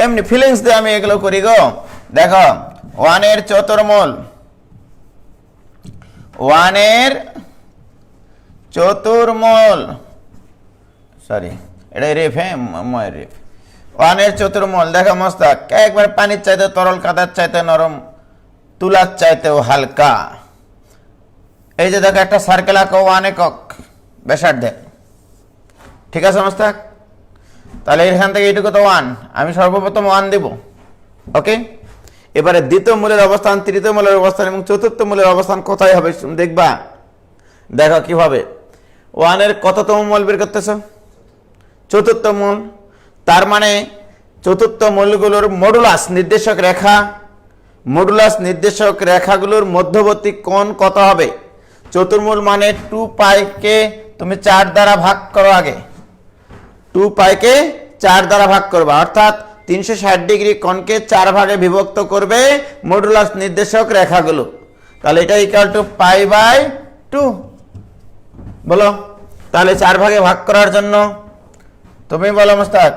এমনি ফিলিংস দিয়ে আমি এগুলো করি গো। দেখো 1 এর চতুর্মূল, 1 এর চতুর্মূল, সরি এটা রেফ, হ্যাঁ ময় রেফ। 1 এর চতুর্মূল দেখো মোস্তাক, একবার পানির চাইতে তরল, কাদার চাইতে নরম, তুলার চাইতেও হালকা। এই যে দেখো একটা সার্কেল আঁকো 1 একক ব্যাসার্ধে, ঠিক আছে মোস্তাক। তাহলে এখান থেকে এইটুকু তো 1, আমি সর্বপ্রথম 1 দেব, ওকে। এবারে দ্বিতীয় মূলের অবস্থান, তৃতীয় মূলের অবস্থান এবং চতুর্থ মূলের অবস্থান কোথায় হবে দেখবা। দেখো কিভাবে 1 এর কততম মূল বের করতেছ? চতুর্থ মূল। তার মানে চতুর্থ মূলগুলোর মডুলাস নির্দেশক রেখা, মডুলাস নির্দেশক রেখাগুলোর মধ্যবর্তী কোণ কত হবে? চতুর্মূল মানে 2 পাইকে তুমি 4 দ্বারা ভাগ করো। আগে 2 পাইকে 4 দ্বারা ভাগ করবে, অর্থাৎ 360 ডিগ্রি কোণকে 4 ভাগে বিভক্ত করবে মডুলাস নির্দেশক রেখাগুলো। তাহলে এটা π/2 বলো। তাহলে 4 ভাগে ভাগ করার জন্য তুমি বলো মোস্তাক,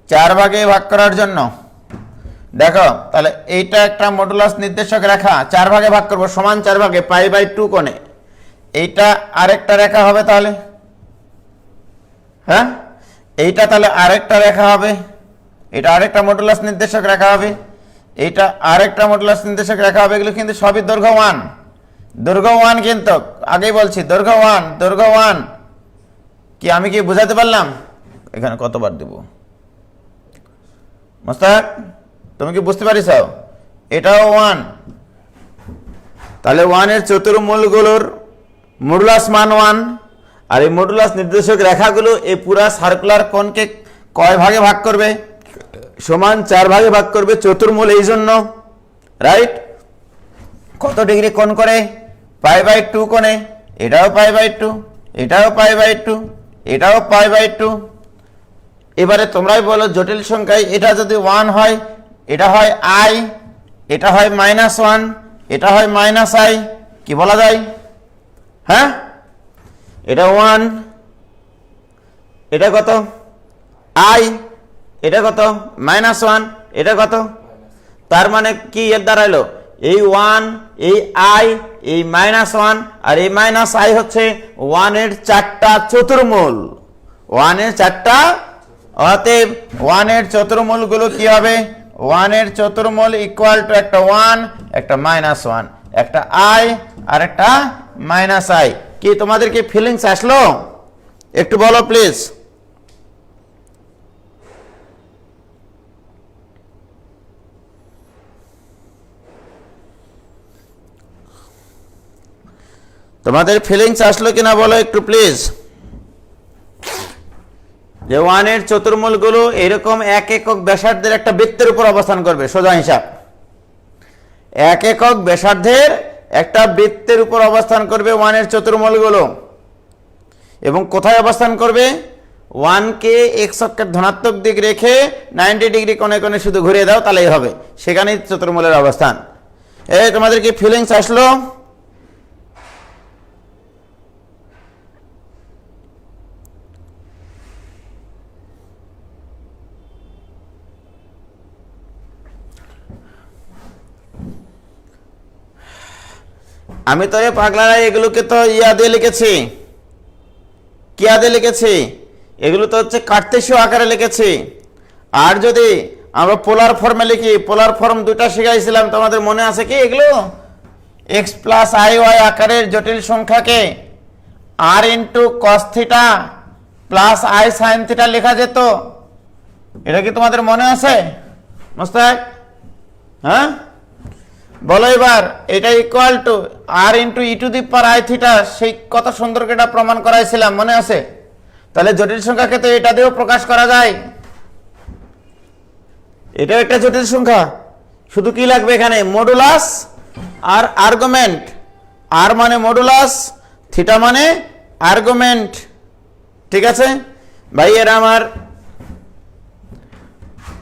4 ভাগে ভাগ করার জন্য দেখো, তাহলে এইটা একটা মডুলাস নির্দেশক রেখা, 4 ভাগে ভাগ করবো, সমান 4 ভাগে π/2 কোণে। এইটা আরেকটা রেখা হবে, তাহলে হ্যাঁ এইটা তাহলে আরেকটা রেখা হবে, এটা আরেকটা মডুলাস নির্দেশক রেখা হবে, এইটা আরেকটা মডুলাস নির্দেশক রেখা হবে। এগুলো কিন্তু সবই দৈর্ঘ্য 1, দৈর্ঘ্য 1 কিন্তু আগেই বলছি দৈর্ঘ্য 1, দৈর্ঘ্য 1। কি আমি কি বুঝাতে পারলাম? এখানে কতবার দেব মোস্তাক, তুমি কি বুঝতে পারিস? এটাও 1। তাহলে 1 এর চতুর্মূলগুলোর মডুলাস মান 1, আর এই মডুলাস নির্দেশক রেখাগুলো এই পুরা সার্কুলার কোণকে কয় ভাগে ভাগ করবে? সমান 4 ভাগে ভাগ করবে চতুর্মূল, এই জন্য রাইট। কত ডিগ্রি কোণ করে? π/2 কোণে। এটাও π/2, এটাও π/2, এটাও π/2। এবারে তোমরাই বলো জটিল সংখ্যায় এটা যদি 1 হয়, এটা হয় i, এটা হয় -1, এটা হয় -i, কি বলা যায়? হ্যাঁ, এটা 1, এটা কত i, এটা কত -1, এটা কত? তার মানে কি এর দাঁড়াইলো? এই 1, এই i, এই -1 আর এই -i হচ্ছে 1 এর 4টা চতুর্মূল, 1 এর 4টা। অতএব 1 এর চতুর্মূলগুলো কি হবে? 1 এর চতুর্মূল ইকুয়াল টু একটা 1, একটা -1, একটা i আর একটা -i। কি তোমাদের কি ফিলিংস আসলো? একটু বলো প্লিজ। তোমাদের ফিলিংস আসলো কিনা বলো একটু প্লিজ। যে 1 এর চতুর্মূলগুলো এরকম 1 একক ব্যাসার্ধের একটা বৃত্তের উপর অবস্থান করবে, সোজা হিসাব 1 একক ব্যাসার্ধের একটা বৃত্তের উপর অবস্থান করবে 1 এর চতুর্মূলগুলো। এবং কোথায় অবস্থান করবে? 1 কে x অক্ষের ধনাত্মক দিক রেখে 90 ডিগ্রি কোণে কোণে শুধু ঘুরিয়ে দাও, তাহলেই হবে, সেখানেই চতুর্মূলের অবস্থান। এই তোমাদের কি ফিলিংস আসলো? আমি তো পাগলারা এগুলোকে তো ইয়া দিয়ে লিখেছি, কিয়া দিয়ে লিখেছি, এগুলো তো হচ্ছে কার্তেশীয় আকারে লিখেছি। আর যদি আমরা পোলার ফর্মে লিখি, পোলার ফর্ম দুটা শিখাইছিলাম, তোমাদের মনে আছে কি এগুলো? এক্স প্লাস আই ওয়াই আকারের জটিল সংখ্যাকে R into cos theta plus i sine theta লেখা যেত। এটা কি তোমাদের মনে আছে মোস্তাক? হ্যাঁ বলো এবার, এটা equal to r into e to the power i theta. সেই কত সুন্দর করে এটা প্রমাণ করাইছিলাম, মনে আছে? তাহলে জটিল সংখ্যাকে তো এটা দিয়েও প্রকাশ করা যায়। এটাও একটা জটিল সংখ্যা, শুধু কি লাগবে এখানে? মডুলাস আর আর্গুমেন্ট। আর মানে মডুলাস, থিটা মানে আর্গুমেন্ট। ঠিক আছে ভাই, এরা আমার,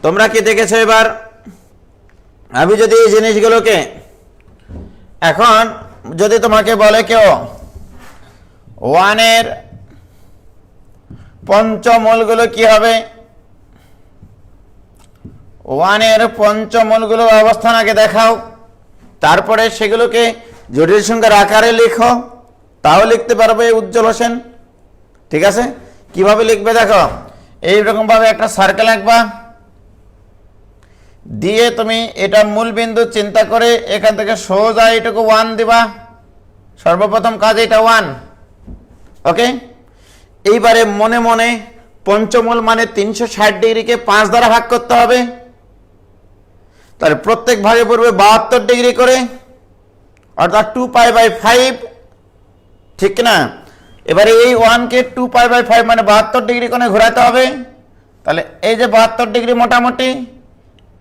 তোমরা কি দেখেছো এবার? আমি যদি এই জিনিসগুলোকে এখন যদি তোমাকে বলে কেউ ওয়ানের পঞ্চমূলগুলো কি হবে, ওয়ানের পঞ্চমূলগুলোর অবস্থান আগে দেখাও, তারপরে সেগুলোকে জটিল সংখ্যার আকারে লিখো, তাও লিখতে পারবে উজ্জ্বল হোসেন। ঠিক আছে, কিভাবে লিখবে দেখো। এইরকম ভাবে একটা সার্কেল আঁকবা, দিয়ে তুমি এটা মূল বিন্দু চিন্তা করে এখান থেকে সোজা এটুকু 1 দিবা। সর্বপ্রথম কাজ এটা 1। ওকে, এইবারে মনে মনে পঞ্চমূল মানে 360 ডিগ্রিকে 5 দ্বারা ভাগ করতে হবে। তাহলে প্রত্যেক ভাগে পড়বে 72 ডিগ্রি করে, অর্থাৎ 2π/5। ঠিক না? এবারে এই 1 কে 2π/5 মানে 72 ডিগ্রি কোণে ঘোরাতে হবে। তাহলে এই যে 72 ডিগ্রি মোটামুটি,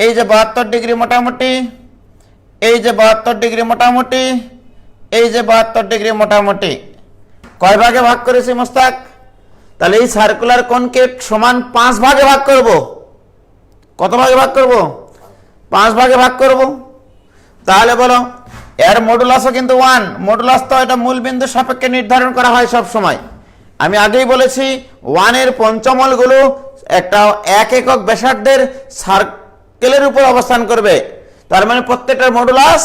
এই যে 72 ডিগ্রি মোটামুটি, এই যে 72 ডিগ্রি মোটামুটি, এই যে 72 ডিগ্রি মোটামুটি, কয় ভাগে ভাগ করেছি মোস্তাক? তাহলে এই সার্কুলার কোণকে সমান 5 ভাগে ভাগ করব। কত ভাগে ভাগ করব? 5 ভাগে ভাগ করব। তাহলে বলো, এর মডুলাসও কিন্তু 1। মডুলাস তো এটা মূল বিন্দু সাপেক্ষে নির্ধারণ করা হয় সব সময়। আমি আগেই বলেছি 1 এর পঞ্চমূলগুলো একটা 1 একক ব্যাসার্ধের সার্কেলের উপর অবস্থান করবে, তার মানে প্রত্যেকটার মডুলাস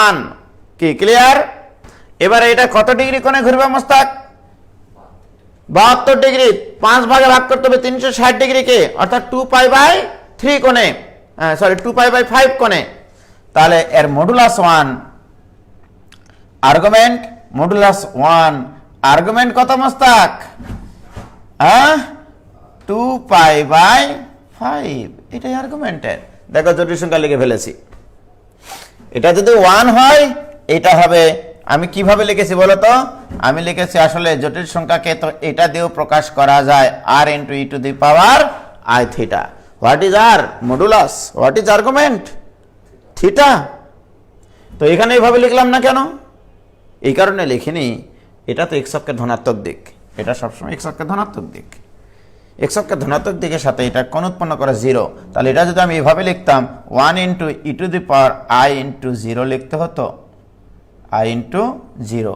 1। কি ক্লিয়ার? এবারে এটা কত ডিগ্রি কোণে ঘুরবে মোস্তাক? 72 ডিগ্রি। 5 ভাগে ভাগ করতে হবে 360 ডিগ্রিকে, অর্থাৎ 2π/3 কোণে, সরি 2π/5 কোণে। তাহলে এর মডুলাস 1, আর্গুমেন্ট মডুলাস 1, আর্গুমেন্ট কত মোস্তাক? 2π/5। এটাই আর্গুমেন্টের। দেখো জটিল সংখ্যা লিখে ফেলেছি। এটা যদি 1 হয় এটা হবে, আমি কিভাবে লিখেছি বলো তো? আমি লিখেছি আসলে জটিল সংখ্যাকে তো এটা দিয়েও প্রকাশ করা যায়, R into e to the power i theta. What is R modulus? What is argument? Theta. তো এখানে এইভাবে লিখলাম না কেন? এই কারণে লিখিনি, এটা তো এক্স অক্ষের ধনাত্মক দিক, এটা সবসময় এক্স অক্ষের ধনাত্মক দিক। এক্স অক্ষের ধনাত্মক দিকের সাথে এটা কোণ উৎপন্ন করে 0। তাহলে এটা যদি আমি এভাবে লিখতাম 1 into e to the power i into 0 লিখতে হতো, আই ইন্টু 0।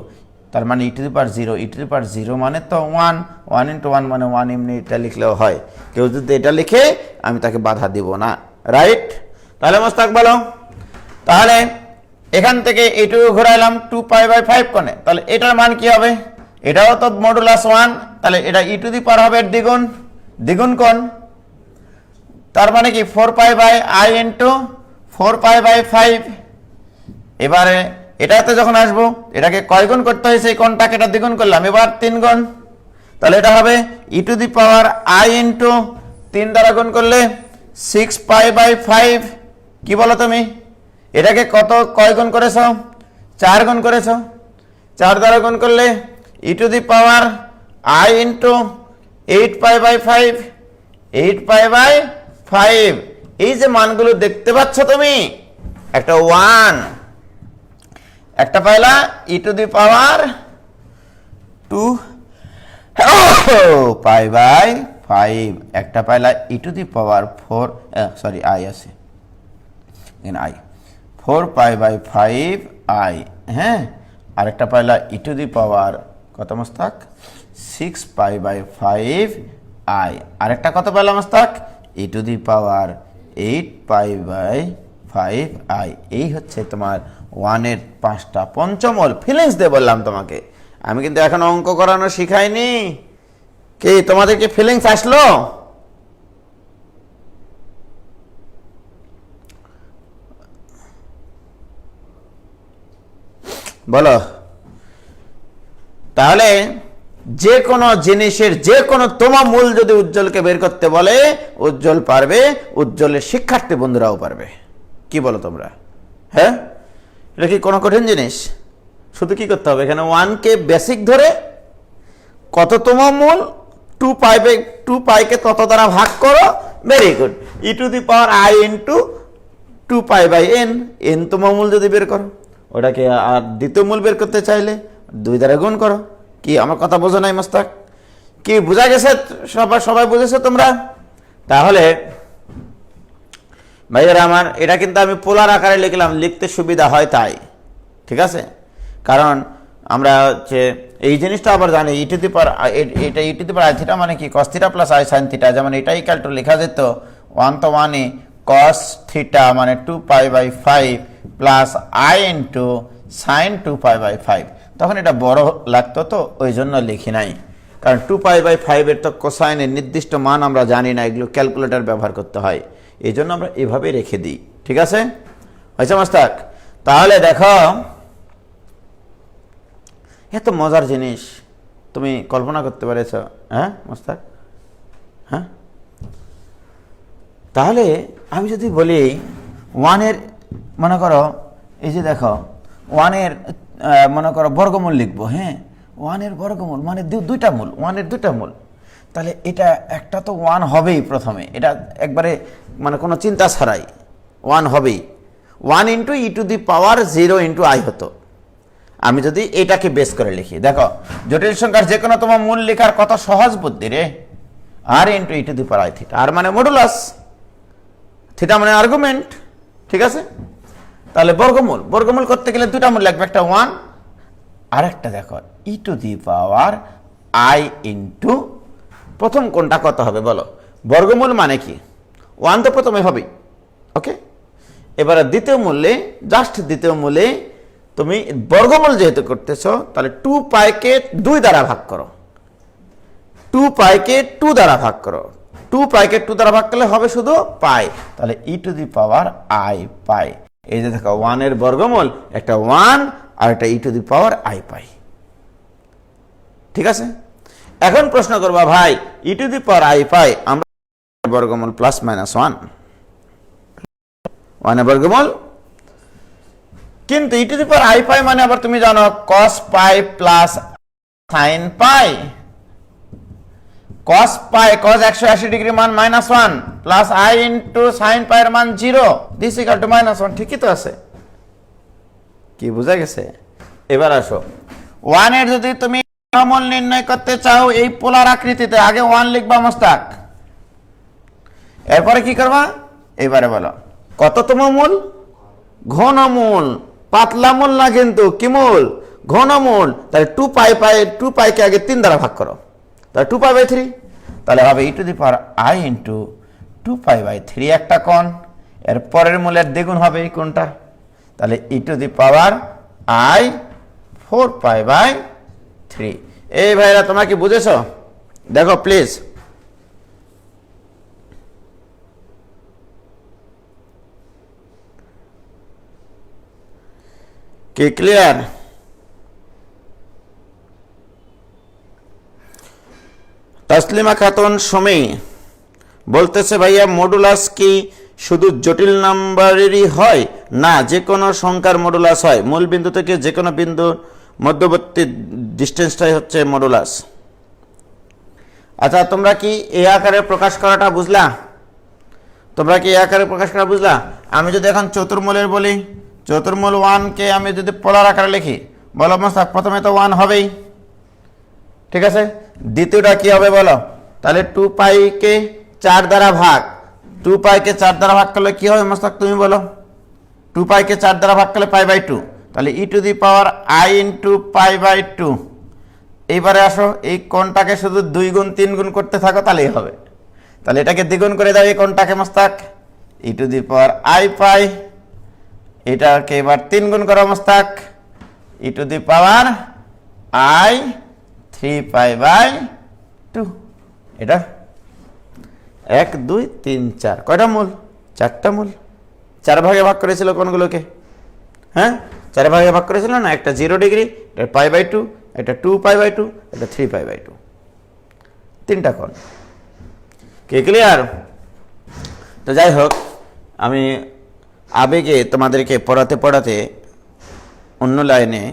তার মানে ই to the power 0, E to the পাওয়ার 0 মানে তো 1, 1 ইন্টু 1 মানে 1। এমনি এটা লিখলেও হয়, কেউ যদি এটা লিখে আমি তাকে বাধা দিব না, রাইট? তাহলে মোস্তাক বলো, তাহলে এখান থেকে এটুকু ঘোরাইলাম 2π/5 কোণে, তাহলে এটার মান কি হবে? এটাও তো মডুলাস 1, তাহলে এটা ই টু দি পাওয়ার হবে দ্বিগুণ, দ্বিগুণ কোণ। তার মানে কি 4π/i ইন্টু 4π/5। এবারে এটাতে যখন আসবো, এটাকে কয় গুণ করতে হয়? সেই কোণটাকে এটা দ্বিগুণ করলাম, এবার 3 গুণ। তাহলে এটা হবে e to the power i into 3 দ্বারা গুণ করলে 6π/5। কি বলো তুমি? এটাকে কত কয় গুণ করেছো? 4 গুণ করেছো। 4 দ্বারা গুণ করলে e to the power i into 8π/5, 8π/5। এই যে মানগুলো দেখতে পাচ্ছ তুমি, একটা 1, একটা পাইলা ই টু দি পাওয়ার 2π/5, একটা পাইলা e to the power 4, sorry i আছে, আই 4π/5i, হ্যাঁ, আরেকটা পাইলা ই টু দি পাওয়ার কত মস্তাক 6π/5i, আরেকটা কত পাইলাম মস্তাক ই টু দি পাওয়ার 8π/5i। এই হচ্ছে তোমার 1-এর 5টা পঞ্চমূল। ফিলিংস দিয়ে বললাম তোমাকে, আমি কিন্তু এখন অঙ্ক করানো শিখাইনি। কি তোমাদেরকে ফিলিংস আসলো? বলো। তাহলে যে কোনো জিনিসের যে কোনো তমমূল যদি উজ্জ্বলকে বের করতে বলে, উজ্জ্বল পারবে, উজ্জ্বলের শিক্ষার্থী বন্ধুরাও পারবে। কি বলো তোমরা? হ্যাঁ, এটা কি কোনো কঠিন জিনিস? শুধু কি করতে হবে, এখানে 1কে বেসিক ধরে কত তমমূল 2π/2π কে তত দ্বারা ভাগ করো, very good, E to the power i into 2π/n, n তমমূল যদি বের করো, ওটাকে আর দ্বিতীয় মূল বের করতে চাইলে 2 দ্বারা গুণ করো। কি আমার কথা বোঝো নাই মস্তাক? কি বোঝা গেছে? সবাই বুঝেছো তোমরা? তাহলে ভাইয়েরা আমার, এটা কিন্তু আমি পোলার আকারে লিখলাম, লিখতে সুবিধা হয় তাই, ঠিক আছে? কারণ আমরা হচ্ছে এই জিনিসটা আবার জানি, ই টু দি পাওয়ার এটা e to the power i theta মানে কি cos theta plus i sin theta, যেমন এটা ইকুয়াল টু লেখা যেত 1 তো 1 cos থিটা মানে 2π/5 প্লাস i ইন্টু সাইন 2π/5। তখন এটা বড় লাগতো, তো ওই জন্য লিখি নাই, কারণ 2π/5 এর তো কোসাইনের নির্দিষ্ট মান আমরা জানি না, এগুলো ক্যালকুলেটর ব্যবহার করতে হয়, এই জন্য আমরা এভাবে রেখে দিই। ঠিক আছে, হয়েছে মাস্তাক? তাহলে দেখো, এত মজার জিনিস তুমি কল্পনা করতে পেরেছ? হ্যাঁ মাস্তাক, হ্যাঁ। তাহলে আমি যদি বলি 1-এর মনে করো, এই যে দেখো 1-এর মনে করো বর্গমূল লিখবো, হ্যাঁ, 1-এর বর্গমূল মানে 2টা মূল, 1-এর 2টা মূল, তাহলে এটা একটা তো 1 হবেই প্রথমে, এটা একবারে মানে কোনো চিন্তা ছাড়াই 1 হবেই। 1 into e to the power 0 into i হতো। আমি যদি এটাকে বেস করে লিখি, দেখো জটিল সংখ্যার যে কোনো তোমার মূল লেখার কত সহজ বুদ্ধি রে, R into e to the power i theta, R মানে মডুলাস, থিটা মানে আর্গুমেন্ট, ঠিক আছে? তাহলে বর্গমূল করতে গেলে 2টা মূল লাগবে, একটা 1 আর একটা দেখো e to the power i into প্রথম কোনটা কত হবে বলো? বর্গমূল মানে কি 1 তো প্রথমে হবে, ওকে। এবারে দ্বিতীয় মূলে তুমি বর্গমূল যেহেতু করতেছো, তাহলে 2π-কে 2 দ্বারা ভাগ করো, 2π-কে 2 দ্বারা ভাগ করো, 2π-কে 2 দ্বারা ভাগ করলে হবে শুধু পাই, তাহলে ই টু দি পাওয়ার i পাই। এই যে দেখো 1-এর বর্গমূল একটা 1 আর একটা ই টু দি পাওয়ার i পাই, ঠিক আছে? এখন প্রশ্ন করবা, ভাই ই টু দি পাওয়ার i পাই, আমরা বর্গমূল প্লাস মাইনাস 1-এর বর্গমূল, কিন্তু ই টু দি পাওয়ার i পাই মানে আবার তুমি জানো cos পাই প্লাস sin পাই, cos 180 ডিগ্রি মান -1 প্লাস i ইন্টু sin পাই এর মান 0, দিস ইকুয়াল টু -1, ঠিকই তো আছে? কি বোঝা গেছে? এবার আসো 1-এর যদি তুমি ঘনমূল নির্ণয় করতে চাও এই পোলার আকৃতিতে, আগে 1 লিখবা মস্তাক, এরপরে কি করবা? এবারে বলো কততম মূল? ঘনমূল, পাতলা মূল না কিন্তু, কি মূল? ঘনমূল। তাহলে 2π-কে আগে 3 দ্বারা ভাগ করো, তাহলে 2π/3, তাহলে হবে e to the power i into 2π/3 একটা কোণ, এর পরের মূলের দ্বিগুণ হবে এই কোণটা, তাহলে ই টু দি পাওয়ার i 4π/3। এই ভাইরা তোমরা কি বুঝেছো? দেখো প্লিজ, কি ক্লিয়ার? তসলিমা খাতুন সুমি বলতেছে, ভাইয়া মডুলাস কি শুধু জটিল নাম্বারেরই হয়? না, যে কোনো সংখ্যার মডুলাস হয়, মূল বিন্দু থেকে যে কোনো বিন্দুর মধ্যবর্তী ডিস্টেন্সটাই হচ্ছে মডুলাস। আচ্ছা, তোমরা কি এই আকারে প্রকাশ করাটা বুঝলা? আমি যদি এখন চতুর্মূলের বলি, চতুর্মূল 1-কে আমি যদি পোলার আকারে লিখি, বলো মস্তাক, প্রথমে তো 1 হবেই, ঠিক আছে? দ্বিতীয়টা কি হবে বলো? তাহলে 2π-কে 4 দ্বারা ভাগ, 2π-কে 4 দ্বারা ভাগ করলে কি হবে মস্তাক তুমি বলো? 2 পাইকে 4 দ্বারা ভাগ করলে π/2, তাহলে e⁻i × π/2। এইবারে আসো, এই কোণটাকে শুধু 2 গুণ 3 গুণ করতে থাকো, তাহলেই হবে। তাহলে এটাকে দ্বিগুণ করে দাও, এই কোণটাকে মোস্তাক, e⁻i π। এটাকে এবার 3 গুণ করো মোস্তাক, e⁻i 3π/2। এটা 1 2 3 4 কয়টা মূল? 4টা মূল। 4 ভাগে ভাগ করেছিল কোণগুলোকে, হ্যাঁ 4 ভাগে ভাগ করেছিল না, একটা 0 ডিগ্রি, একটা π/2, একটা 2π/2, একটা 3π/2, 3টা কোণ। কে ক্লিয়ার? তো যাই হোক, আমি আবেগে তোমাদেরকে পড়াতে পড়াতে অন্য লাইনে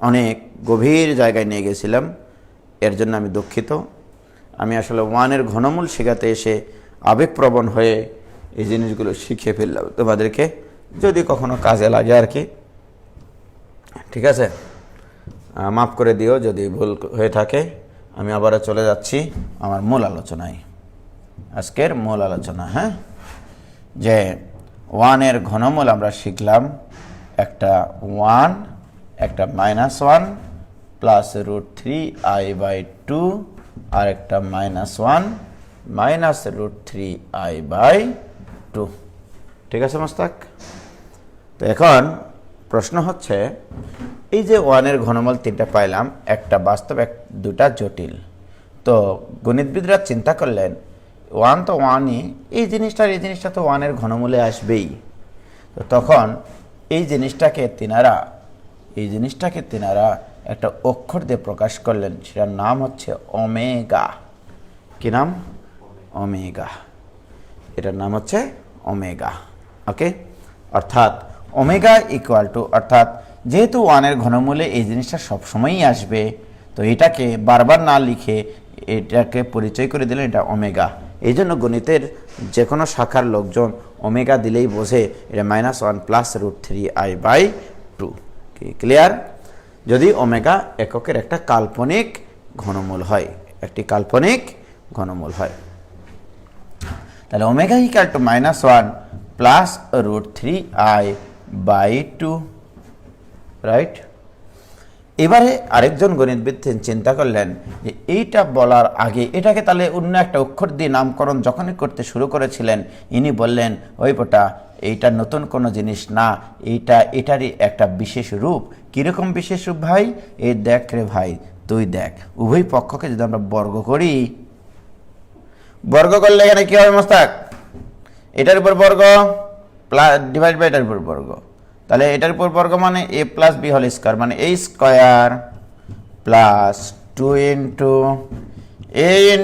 অনেক গভীর জায়গায় নিয়ে গেছিলাম, এর জন্য আমি দুঃখিত। আমি আসলে 1-এর ঘনমূল শেখাতে এসে আবেগপ্রবণ হয়ে এই জিনিসগুলো শিখে ফেললাম তোমাদেরকে, যদি কখনো কাজে লাগে আর কি। ঠিক আছে, মাফ করে দিও যদি ভুল হয়ে থাকে। আমি আবারও চলে যাচ্ছি আমার মূল আলোচনায়, আজকের মূল আলোচনা। হ্যাঁ, যে 1-এর ঘনমূল আমরা শিখলাম, একটা 1, একটা -1 প্লাস √3i/2, আর একটা -1 মাইনাস √3i/2। ঠিক আছে মোস্তাক? তো এখন প্রশ্ন হচ্ছে, এই যে 1-এর ঘনমূল 3টা পাইলাম, একটা বাস্তব, দুটা জটিল। তো গণিতবিদরা চিন্তা করলেন 1 তো 1ই, এই জিনিসটা তো 1-এর ঘনমূলে আসবেই। তো তখন এই জিনিসটাকে তিনারা একটা অক্ষর দিয়ে প্রকাশ করলেন, সেটার নাম হচ্ছে ওমেগা। কি নাম? ওমেগা। এটার নাম হচ্ছে ওমেগা। ওকে, অর্থাৎ ওমেগা ইকুয়াল টু, অর্থাৎ যেহেতু 1-এর ঘনমূলে এই জিনিসটা সবসময়ই আসবে, তো এটাকে বারবার না লিখে এটাকে পরিচয় করে দিলেন এটা ওমেগা। এই জন্য গণিতের যে কোনো শাখার লোকজন ওমেগা দিলেই বোঝে এটা -1 প্লাস √3i/2। কি ক্লিয়ার? যদি ওমেগা এককের একটা কাল্পনিক ঘনমূল হয়, একটি কাল্পনিক ঘনমূল হয়, তাহলে omega equal to -1 plus √3i/2, right? এবারে আরেকজন গণিতবিদ চিন্তা করলেন যে এইটা বলার আগে এটাকে তাহলে অন্য একটা অক্ষর দিয়ে নামকরণ যখনই করতে শুরু করেছিলেন, ইনি বললেন, ওই পোটা, এইটা নতুন কোনো জিনিস না, এটারই একটা বিশেষ রূপ। কীরকম বিশেষ রূপ ভাই? এই দেখ রে ভাই, তুই দেখ, উভয় পক্ষকে যদি আমরা বর্গ করি, বর্গ করলে এখানে কি হবে মোস্তাক? এটার উপর বর্গ প্লাস ডিভাইড বাই এটার উপর বর্গ, তাহলে এটার উপর বর্গ মানে a + b হোল স্কয়ার, মানে a square plus 2 * a *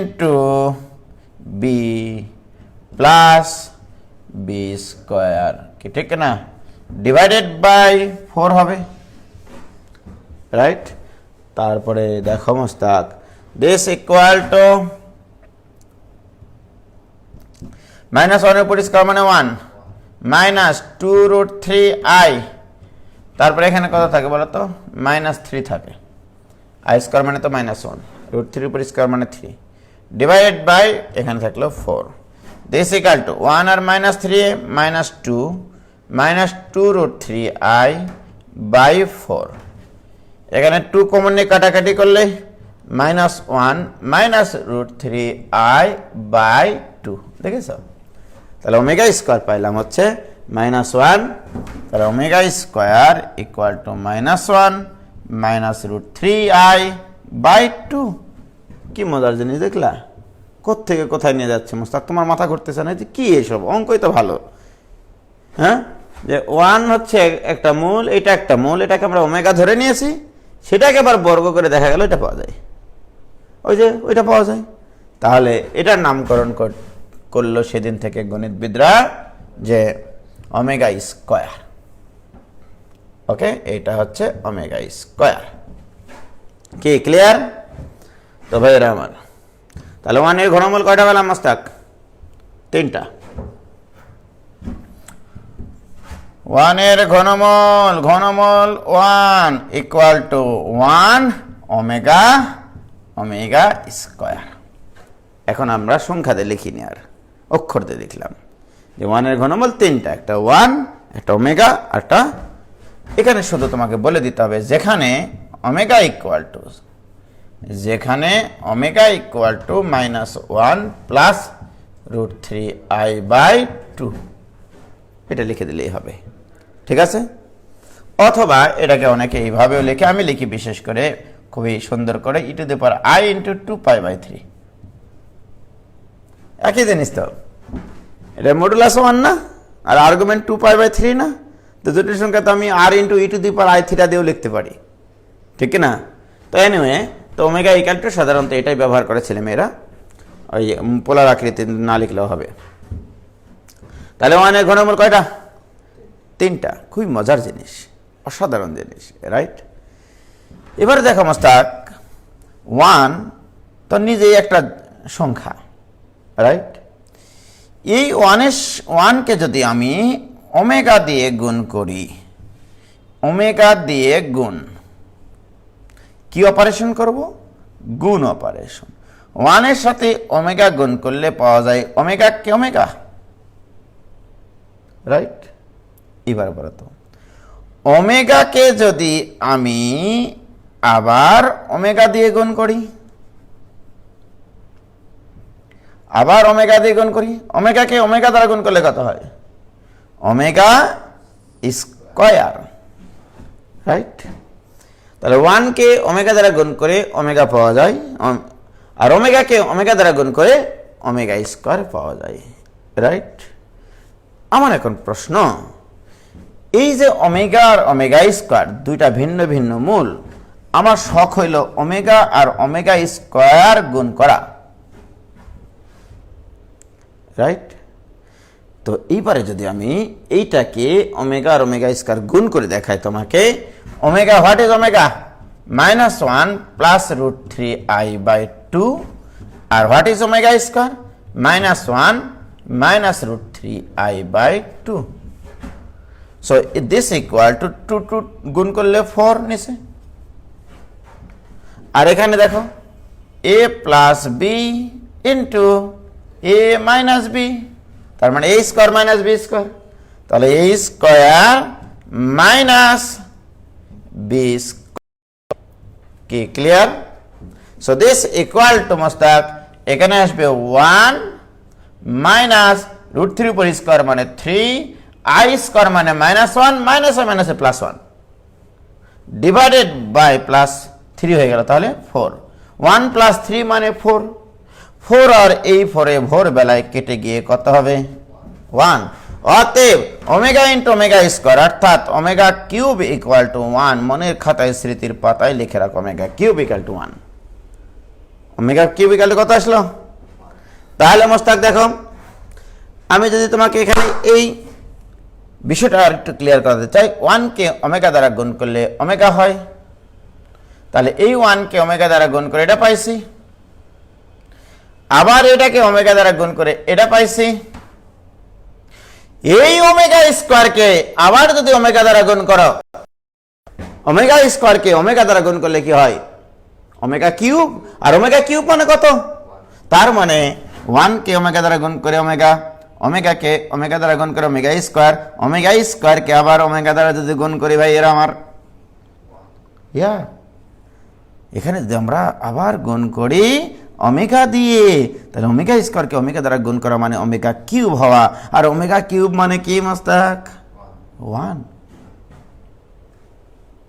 b plus b square, কি ঠিক না? ডিভাইডেড বাই 4 হবে, রাইট? তারপরে দেখো মোস্তাক, দিস ইকুয়াল টু -1 এর উপর স্কয়ার মানে 1 মাইনাস 2√3i, তারপরে এখানে কত থাকে বলো তো? -3 থাকে, i স্কয়ার মানে তো -1, √3 উপর স্কয়ার মানে 3, ডিভাইডেড বাই এখানে থাকলো 4। দিস ইকুয়াল টু 1 আর -3 -2 -2√3i/4। এখানে 2 কমন নিয়ে কাটাকাটি করলে -1 -√3i/2, দেখেছো? তাহলে ওমেগা স্কয়ার পাইলাম হচ্ছে -1, তাহলে omega square equal to -1 -√3i/2। কি মজার জিনিস দেখলা? কোত্থেকে কোথায় নিয়ে যাচ্ছে মোস্তাক? তোমার মাথা ঘুরতেছে না যে কি এসব? অঙ্কই তো ভালো। হ্যাঁ, যে 1 হচ্ছে একটা মূল, এটা একটা মূল, এটাকে আমরা ওমেগা ধরে নিয়েছি, সেটাকে আবার বর্গ করে দেখা গেল এটা পাওয়া যায়, ওই যে ওইটা পাওয়া যায়। তাহলে এটার নামকরণ করলো সেদিন থেকে গণিতবিদরা যে ওমেগা স্কয়ার। ওকে, এটা হচ্ছে ওমেগা স্কয়ার। কি ক্লিয়ার? তো ভাইরা আমার, তাহলে 1-এর ঘনমূল কয়টা পেলাম মোস্তাক? 3টা। 1-এর ঘনমূল 1 ইকুয়াল টু 1 ওমেগা স্কয়ার। এখন আমরা সংখ্যাতে লিখিনি, আর অক্ষর দিয়ে লিখলাম যে 1-এর ঘনমূল 3টা, একটা 1, একটা ওমেগা আর একটা, এখানে শুধু তোমাকে বলে দিতে হবে যেখানে omega equal to -1 plus √3i/2, এটা লিখে দিলেই হবে, ঠিক আছে। অথবা এটাকে অনেকে এইভাবেও লিখে, আমি লিখি বিশেষ করে খুবই সুন্দর করে e⁻i × 2π/3, একই জিনিস তো, এটা মডুলাস 1 না, আর আর্গুমেন্ট 2π/3 না, তো দুটির সংখ্যা তো আমি r × e⁻i দিয়েও লিখতে পারি, ঠিক না। তো এনিওয়ে, তো ওমেগা ইকাল টু সাধারণত এটাই ব্যবহার করে ছেলেমেয়েরা, ওই পোলার আকৃতি না লিখলেও হবে। তাহলে 1 এর ঘনমূল কয়টা? 3টা। খুবই মজার জিনিস, অসাধারণ জিনিস, রাইট। এবারে দেখো মোস্তাক, 1 তো নিজেই একটা সংখ্যা, রাইট। এই 1কে যদি আমি ওমেগা দিয়ে গুণ করি, ওমেগা দিয়ে গুণ, কি অপারেশন করব? গুণ অপারেশন। 1 এর সাথে ওমেগা গুণ করলে পাওয়া যায় ওমেগা কে ওমেগা, রাইট। এবার বলো তো, ওমেগাকে যদি আমি আবার ওমেগা দিয়ে গুণ করি, আবার ওমেগা দিয়ে গুণ করি, ওমেগাকে ওমেগা দ্বারা গুণ করলে কত হয়? Omega square, right. তাহলে 1কে ওমেগা দ্বারা গুণ করে ওমেগা পাওয়া যায়, আর ওমেগাকে ওমেগা দ্বারা গুণ করে ওমেগা স্কয়ার পাওয়া যায়, রাইট। আমার এখন প্রশ্ন, এই যে ওমেগা আর ওমেগা স্কয়ার দুইটা ভিন্ন ভিন্ন মূল, আমার শখ হইল ওমেগা আর ওমেগা স্কয়ার গুণ করা, রাইট। তো এইবারে যদি আমি এইটাকে ওমেগা আর ওমেগা স্কয়ার গুণ করে দেখাই তোমাকে, omega, what is omega? -1 plus √3i/2, আর what is omega square? -1 minus √3i/2. So this equal to 2 গুণ করলে 4 নিচে, আর এখানে দেখো a plus B into a minus B, তার মানে a square minus B square, তাহলে a square minus B square, কি clear? So this equal to Mostak, এখানে আসবে 1 মাইনাস √3 উপর স্কোয়ার মানে 3, i স্কোয়ার মানে -1, মাইনাস মাইনাসে +1 ডিভাইডেড বাই +3 হয়ে গেল, তাহলে 4। 1 + 3 মানে 4, 4 আর এই 4 ভোর বেলায় কেটে গিয়ে কত হবে? 1। অতএব ওমেগা ইন্টু ওমেগা স্কোয়ার অর্থাৎ ওমেগা কিউব ইকুয়াল টু 1, মনের খাতায় স্মৃতির পাতায় লিখে রাখো omega cube equal to 1। Omega cube equal to কত আসলো? তাহলে মোস্তাক দেখো, আমি যদি তোমাকে এখানে এই বিষয়টা আর একটু ক্লিয়ার করাতে চাই, 1 কে ওমেগা দ্বারা গুণ করলে ওমেগা হয়, তাহলে এই 1 কে ওমেগা দ্বারা গুণ করে এটা পাইছি, আবার এটাকে ওমেগা দ্বারা গুণ করে এটা পাইছি, এই ওমেগা স্কোয়ারকে আবার যদি ওমেগা দ্বারা গুণ করো, ওমেগা স্কোয়ারকে ওমেগা দ্বারা গুণ করলে কি হয়? ওমেগা কিউব, আর ওমেগা কিউব মানে কত? তার মানে 1 কে ওমেগা দ্বারা গুণ করে ওমেগা, ওমেগাকে ওমেগা দ্বারা গুণ করে ওমেগা স্কোয়ারকে আবার ওমেগা দ্বারা যদি গুণ করি ভাই, এরা আমার ইয়া, এখানে যদি আমরা আবার গুণ করি ওমেগা দিয়ে, তাহলে ওমেগা স্কোয়ারকে ওমেগা দ্বারা গুণ করা মানে ওমেগা কিউব হওয়া, আর ওমেগা কিউব মানে কি মোস্তাক? 1।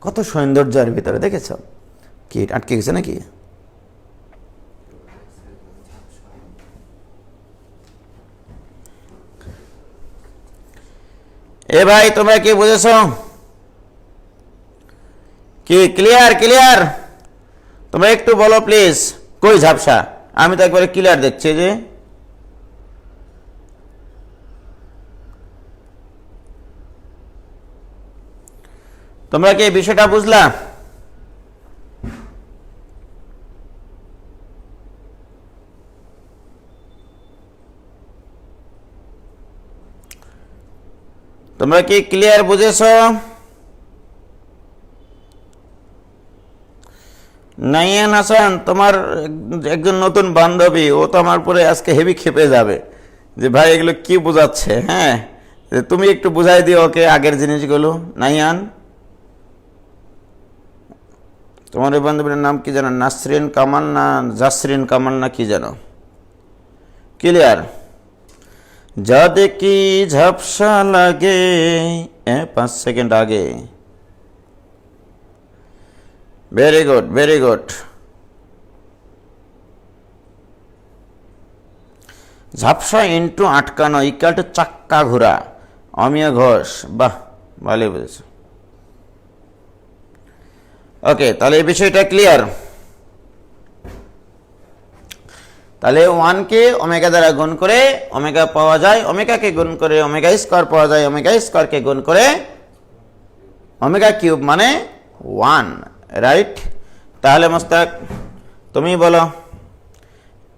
কত সৌন্দর্য এর ভিতরে, দেখেছ? কি আটকে গেছে নাকি? এ ভাই তোমরা কি বুঝেছ? কি ক্লিয়ার? ক্লিয়ার? তোমরা একটু বলো প্লিজ। কই ঝাপসা? আমি তো একবারে ক্লিয়ার দেখছি যে। তোমরা কি এই বিষয়টা বুঝলা? তোমরা কি ক্লিয়ার বুঝেছ? নাইয়ান হাসান, তোমার একজন নতুন বান্ধবী, ও তো আমার পরে আজকে হেভি খেপে যাবে যে ভাই এগুলো কি বোঝাচ্ছে। হ্যাঁ, তুমি একটু বুঝাই দিও ওকে আগের জিনিসগুলো। নাইয়ান, তোমার ওই বান্ধবীর নাম কি জানো? নাসরিন কামাল না জাসরিন কামাল না কি জানো? ক্লিয়ার? যা দেখি ঝাপসা লাগে, 5 সেকেন্ড আগে। Very good, very good. ঝাপসা ইন্টু আটকানো ইকাল টু চাক্কা ঘোরা, অমিয় ঘোষ। বাহ, ভালোই বুঝেছ। ওকে, তাহলে এই বিষয়টা ক্লিয়ার। তাহলে 1-কে ওমেগা দ্বারা গুণ করে ওমেগা পাওয়া যায়, ওমেগাকে গুণ করে ওমেগা স্কোয়ার পাওয়া যায়, ওমেগা স্কোয়ারকে গুণ করে ওমেগা কিউব মানে 1, রাইট? তাহলে মোস্তাক তুমি বলো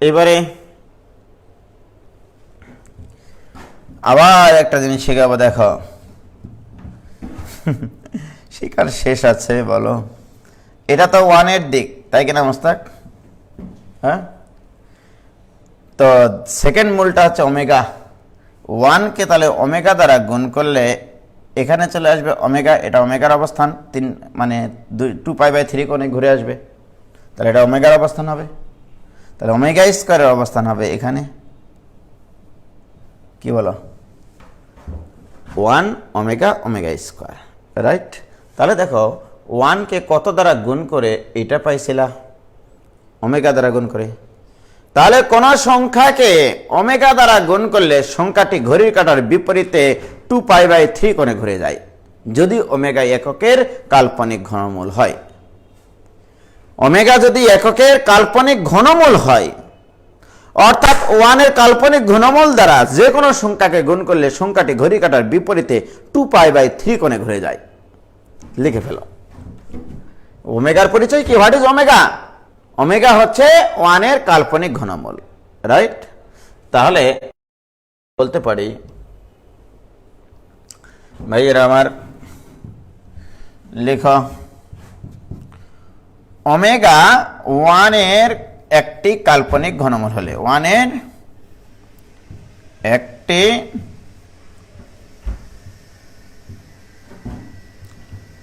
এবারে। আবার একটা জিনিস শেখাবো, দেখো শিকার শেষ আছে, বলো। এটা তো 1-এর দিক, তাই কিনা মোস্তাক? হ্যাঁ, তো সেকেন্ড মূলটা হচ্ছে ওমেগা। 1-কে তাহলে ওমেগা দ্বারা গুণ করলে এখানে চলে আসবে ওমেগা, এটা ওমেগার অবস্থান, 3 মানে 2π/3 কোণে ঘুরে আসবে, তাহলে এটা ওমেগার অবস্থান হবে। তাহলে ওমেগা স্কোয়ারের অবস্থান হবে এখানে, কি বলো? 1 ওমেগা ওমেগা স্কোয়ার, রাইট? তাহলে দেখো 1-কে কত দ্বারা গুণ করে এটা পাইছিলা? ওমেগা দ্বারা গুণ করে। তাহলে কোন সংখ্যাকে ওমেগা দ্বারা গুণ করলে সংখ্যাটি ঘড়ির কাঁটার বিপরীতে 2π/3 কোণে ঘুরে যায়, যদি ওমেগা এককের কাল্পনিক ঘনমূল হয়। ওমেগা যদি এককের কাল্পনিক ঘনমূল হয়, অর্থাৎ 1-এর কাল্পনিক ঘনমূল দ্বারা যে কোনো সংখ্যাকে গুণ করলে সংখ্যাটি ঘড়ির কাঁটার বিপরীতে 2π/3 কোণে ঘুরে যায়। লিখে ফেলো ওমেগার পরিচয় কি। What is omega? ওমেগা হচ্ছে 1-এর কাল্পনিক ঘনমূল, রাইট? তাহলে বলতে পারি, ভাইয়েরা আমার লেখো, ওমেগা 1-এর একটি কাল্পনিক ঘনমূল হলে, 1-এর একটি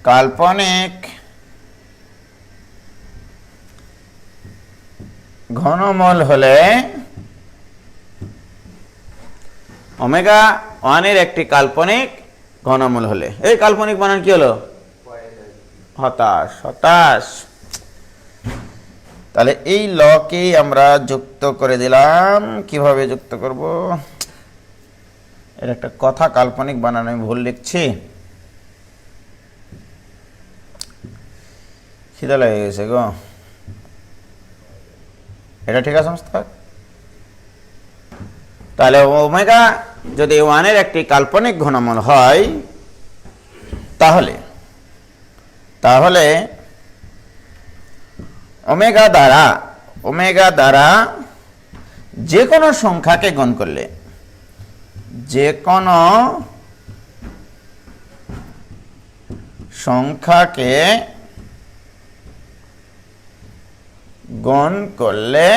কাল্পনিক ঘনমূল হলে, ওমেগা 1-এর একটি কাল্পনিক ঘনমূল হলে, এই কাল্পনিক বানান কি হলো? হতাশ, হতাশ। তাহলে এই লকে আমরা যুক্ত করে দিলাম। কিভাবে যুক্ত করব? এর একটা কথা কাল্পনিক বানান আমি ভুল লিখছি, খিদা লেগে গেছে গো। এটা ঠিক আছে মোস্তাক? তাহলে ওমেগা যদি 1-এর একটি কাল্পনিক ঘনমূল হয়, তাহলে তাহলে ওমেগা দ্বারা যে কোনো সংখ্যাকে গুণ করলে, যে কোনো সংখ্যাকে গুণ করলে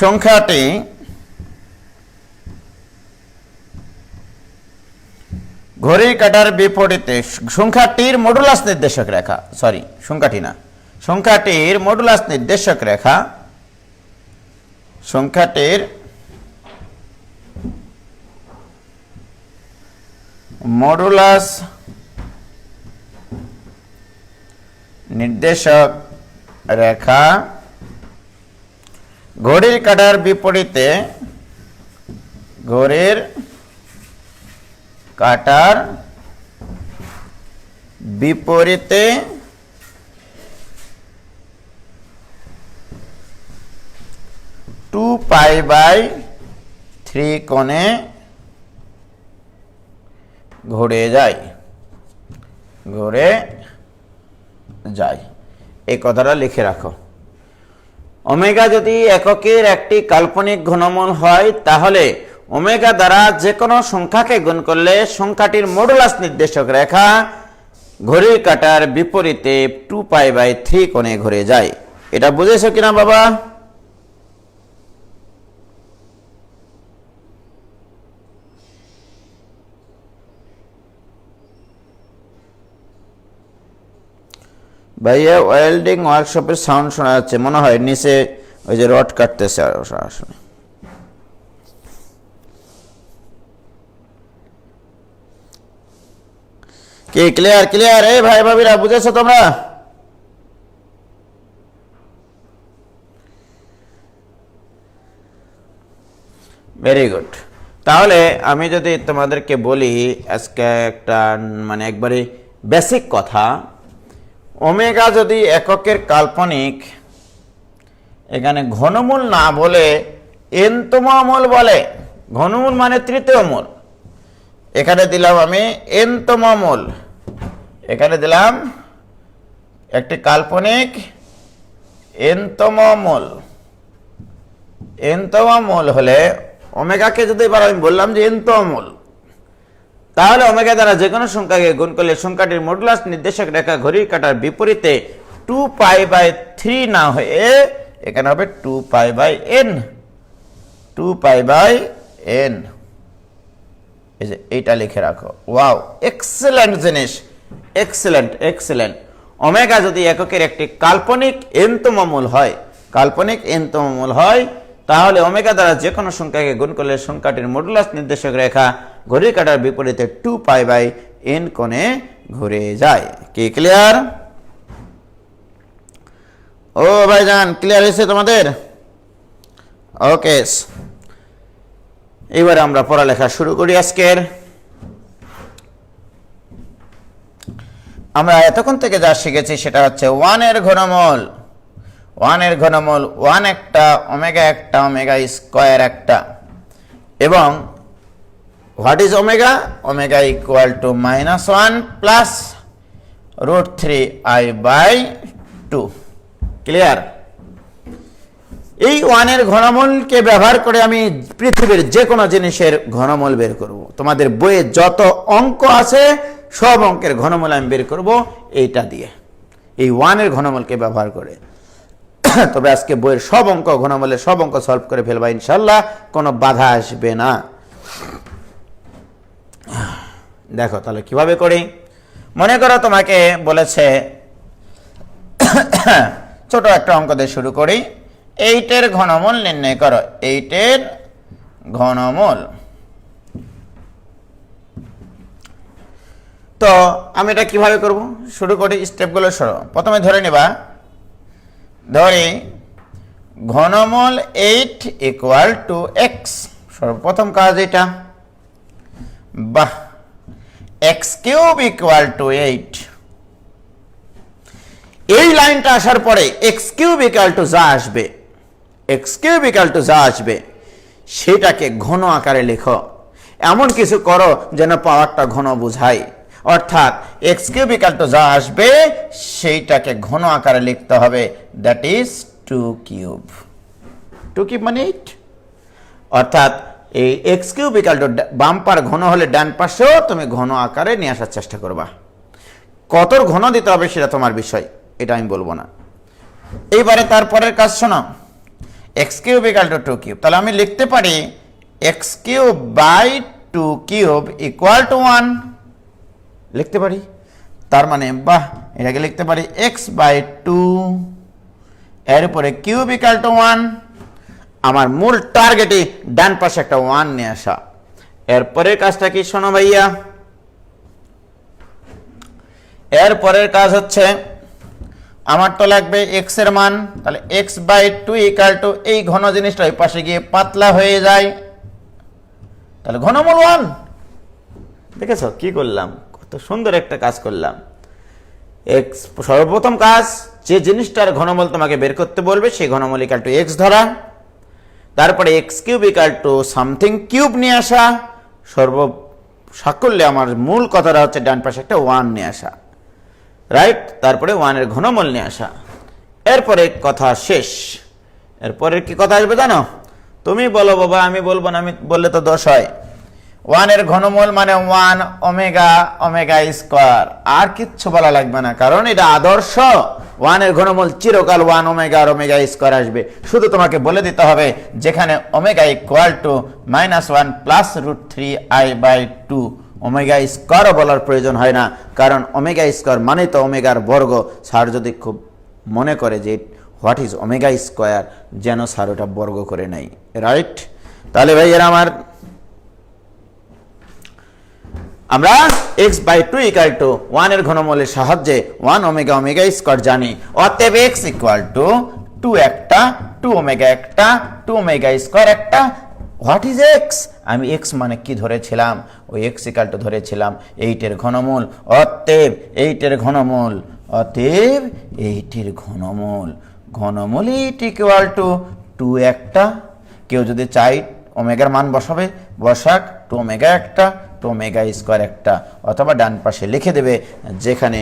সংখ্যাটি ঘড়ির কাঁটার বিপরীতে, সংখ্যাটির মডুলাস নির্দেশক রেখা, সরি সংখ্যাটি না, সংখ্যাটির মডুলাস নির্দেশক রেখা, সংখ্যাটির মডুলাস নির্দেশক রেখা ঘড়ির কাঁটার বিপরীতে, ঘড়ির কাঁটার বিপরীতে 2π/3 কোণে ঘুরে যায়, এই কথাটা লিখে রাখো। ওমেগা যদি এককের একটি কাল্পনিক ঘনমূল হয়, তাহলে ওমেগা দ্বারা যে কোনো সংখ্যাকে গুণ করলে সংখ্যাটির মডুলাস নির্দেশক রেখা ঘড়ির কাঁটার বিপরীতে 2π/3 কোণে ঘুরে যায়। এটা বুঝেছো কিনা বাবা? ভাইয়া ওয়েল্ডিং ওয়ার্কশপের সাউন্ড শোনা যাচ্ছে, মনে হয় নিচে ওই যে রড কাটতেছে আসলে। কি ক্লিয়ার ক্লিয়ার? এই ভাই ভাবিরা বুঝেছো তোমরা? Very good. তাহলে আমি যদি তোমাদেরকে বলি আজকে একটা মানে একবারে বেসিক কথা, ওমেগা যদি এককের কাল্পনিক, এখানে ঘনমূল না বলে এনতম মূল বলে, ঘনমূল মানে তৃতীয় মূল, এখানে দিলাম আমি এনতম মূল, এখানে দিলাম একটি কাল্পনিক এনতম মূল। এনতম মূল হলে ওমেগাকে যদি এবার আমি বললাম যে এনতম মূল, তাহলে ওমেগা দ্বারা যে কোনো সংখ্যাকে গুণ করলে সংখ্যাটির মডুলাস নির্দেশক রেখা ঘড়ির কাঁটার বিপরীতে 2π/3 না হয়ে এখানে হবে 2π/n। 2π/n, এই যে এইটা লিখে রাখো। ওয়াও, এক্সেলেন্ট জিনিস, এক্সেলেন্ট এক্সেলেন্ট। ওমেগা যদি এককের একটি কাল্পনিক এনতম মূল হয়, কাল্পনিক এনতম মূল হয়, তাহলে ওমেগা দ্বারা যে কোনো সংখ্যাকে গুণ করলে সংখ্যাটির মডুলাস নির্দেশক রেখা ঘড়ির কাঁটার বিপরীতে 2π/n কোণে ঘুরে যায়। কি ক্লিয়ার? ও ভাইজান ক্লিয়ার হয়েছে তোমাদের? ওকে, এবার আমরা পড়ালেখা শুরু করি আজকের। আমরা এতক্ষণ থেকে যা শিখেছি সেটা হচ্ছে 1 এর ঘনমূল। 1 এর ঘনমূল 1 একটা, ওমেগা একটা, ওমেগা স্কয়ার একটা, এবং what is omega? Omega equal to -1 plus √3i/2। Clear? এই 1 এর ঘনমূলকে ব্যবহার করে আমি পৃথিবীর যে কোনো জিনিসের ঘনমূল বের করব। তোমাদের বইয়ে যত অঙ্ক আছে সব অঙ্কের ঘনমূল আমি বের করব এইটা দিয়ে, এই 1 এর ঘনমূলকে ব্যবহার করে। তবে আজকে বইয়ের সব অঙ্ক, ঘনমূলের সব অঙ্ক সলভ করে ফেলবা ইনশাল্লাহ, কোনো বাধা আসবে না। দেখো তাহলে কিভাবে করি। মনে করো তোমাকে বলেছে, ছোট একটা অঙ্ক দিয়ে শুরু করি। 8 এর ঘনমূল নির্ণয় করো। 8 এর ঘনমূল। তো আমি এটা কিভাবে করব শুরু করি, স্টেপগুলো সরো। প্রথমে ধরে নিবা, ধরি ঘনমূল 8 ইকুয়াল টু x। সর্বপ্রথম কাজ এটা, বাহ, x³ ইকুয়াল টু 8। এই লাইনটা আসার পরে x³ ইকুয়াল টু যা আসবে, x³ ইকুয়াল টু যা আসবে সেটাকে ঘন আকারে লেখো। এমন কিছু করো যেন পাওয়ারটা ঘন বোঝায়, অর্থাৎ x³ ইকুয়াল টু যা আসবে সেইটাকে ঘন আকারে লিখতে হবে, দ্যাট ইজ 2³ 2³ মানে 8। অর্থাৎ এই x³ ইকুয়াল টু বাম্পার ঘন হলে ডান পাশেও তুমি ঘন আকারে নিয়ে আসার চেষ্টা করবা। কত ঘন দিতে হবে সেটা তোমার বিষয়, এটা আমি বলবো না। এইবারে তারপরের কাজ শোনো, x³ ইকুয়াল টু 2³ তাহলে আমি লিখতে পারি x³/2³ ইকুয়াল টু 1 লিখতে পারি। তার মানে বাহ, এটাকে লিখতে পারি x/2, এর উপরে কিউব ইকুয়াল টু 1। আমার মূল টার্গেটই ডান পাশে একটা 1 নিয়ে আসা। এরপরের কাজটা কি শোনো ভাইয়া, এরপরের কাজ হচ্ছে আমার তো লাগবে x এর মান, তাহলে x/2 ইকুয়াল টু এই ঘন জিনিসটা ওই পাশে গিয়ে পাতলা হয়ে যায়, তাহলে ঘনমূল 1। দেখেছো কি করলাম, কত সুন্দর একটা কাজ করলাম। সর্বপ্রথম কাজ, যে জিনিসটার ঘনমূল তোমাকে বের করতে বলবে সেই ঘনমূল ইকুয়াল টু x ধরা, তারপরে x³ equal to something cube নিয়ে আসা, সাকল্যে আমার মূল কথাটা হচ্ছে ডান পাশে একটা 1 নিয়ে আসা, রাইট? তারপরে 1 এর ঘনমূল নিয়ে আসা। এরপরে কথা শেষ। এরপরে কি কথা আসবে জানো? তুমি বলো বাবা, আমি বলবো না, আমি বললে তো দোষ হয়। 1 এর ঘনমূল মানে 1 ওমেগা, ওমেগা স্কয়ার, আর কিচ্ছু বলা লাগবে না, কারণ এটা আদর্শ। 1 এর ঘনমূল চিরকাল 1 ওমেগা আর ওমেগা স্কয়ার আসবে। শুধু তোমাকে বলে দিতে হবে যেখানে omega equal to -1 plus √3i/2 omega স্কোয়ারও বলার প্রয়োজন হয় না, কারণ ওমেগা স্কোয়ার মানে তো ওমেগার বর্গ। স্যার যদি খুব মনে করে যে হোয়াট ইজ ওমেগা স্কোয়ার, যেন স্যার ওটা বর্গ করে নেয়, রাইট? তাহলে ভাইয়েরা আমার, আমরা x/2 = 1 এর ঘনমূলের সাহায্যে 1 ওমেগা ওমেগা স্কয়ার জানি। অতএব x = 2 একটা, 2 ওমেগা একটা, 2 ওমেগা স্কয়ার একটা। What is x? আমি x মানে কি ধরেছিলাম? ওই x = ধরেছিলাম 8 এর ঘনমূল। অতএব 8 এর ঘনমূল, অতএব 8 এর ঘনমূল, ঘনমূল 8 = 2 একটা। কেউ যদি চাই ওমেগার মান বসাবে, বসাক, 2 ওমেগা একটা, 2 ওমেগা স্কয়ার একটা, অথবা ডান পাশে লিখে দেবে যেখানে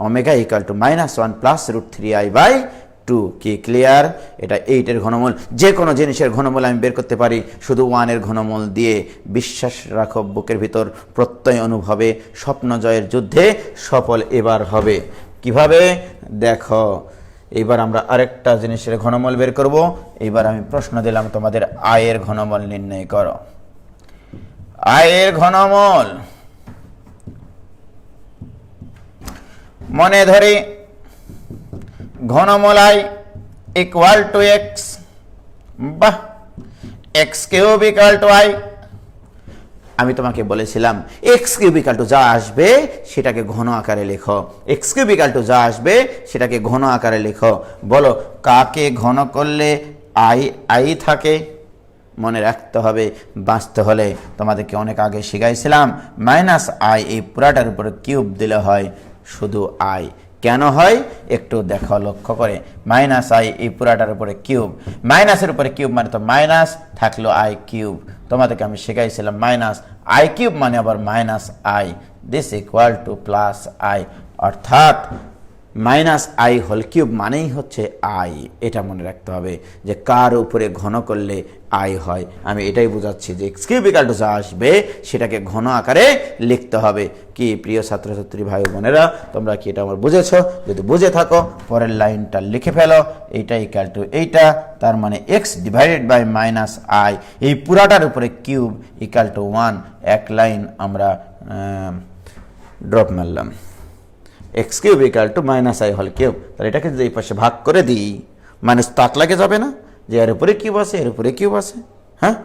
ওমেগা = -1 + √3i/2। কি ক্লিয়ার? এটা 8 এর ঘনমূল। যে কোনো জিনিসের ঘনমূল আমি বের করতে পারি শুধু 1 এর ঘনমূল দিয়ে। বিশ্বাস রাখো, বুকের ভিতর প্রত্যয় অনুভবে স্বপ্ন জয়ের যুদ্ধে সফল এবার হবে। কিভাবে? দেখো, এইবার আমরা আরেকটা জিনিসের ঘনমূল বের করব। এইবার আমি প্রশ্ন দিলাম তোমাদের, আয়ের ঘনমূল নির্ণয় করো। আয়ের ঘনমূল মনে ধরি ঘনমূল i = x, বাহ, x³ = i। আমি তোমাকে বলেছিলাম x³ যা আসবে সেটাকে ঘন আকারে লেখো, x³ যা আসবে সেটাকে ঘন আকারে লেখো। বলো, কাকে ঘন করলে i থাকে? মনে রাখতে হবে, বাঁচতে হলে তোমাদেরকে অনেক আগে শিখাইছিলাম -i এই পুরাটার উপরে কিউব দিলে হয় শুধু i। কেন হয় একটু দেখো, লক্ষ্য করে। -i এই পুরাটার উপরে কিউব, মাইনাসের উপরে কিউব মানে তো মাইনাস, থাকলো i³ তোমাদেরকে আমি শিখাইছিলাম -i³ মানে আবার -i, দিস = +i, অর্থাৎ -i³ মানেই হচ্ছে i। এটা মনে রাখতে হবে যে কার উপরে ঘন করলে i হয়। আমি এটাই বোঝাচ্ছি যে x³ যা আসবে সেটাকে ঘন আকারে লিখতে হবে। কি প্রিয় ছাত্রছাত্রী ভাই বোনেরা, তোমরা কি এটা আমার বুঝেছো? যদি বুঝে থাকো পরের লাইনটা লিখে ফেলো, এইটা = এইটা, তার মানে x/-i এই পুরাটার উপরে কিউব = 1। এক লাইন আমরা ড্রপ মারলাম, x³ = -i³। তাহলে এটাকে যদি এই পাশে ভাগ করে দিই, মাইনাস তাক লাগে যাবে না যে এর উপরে কিউব আছে, এর উপরে কিউব আছে, হ্যাঁ?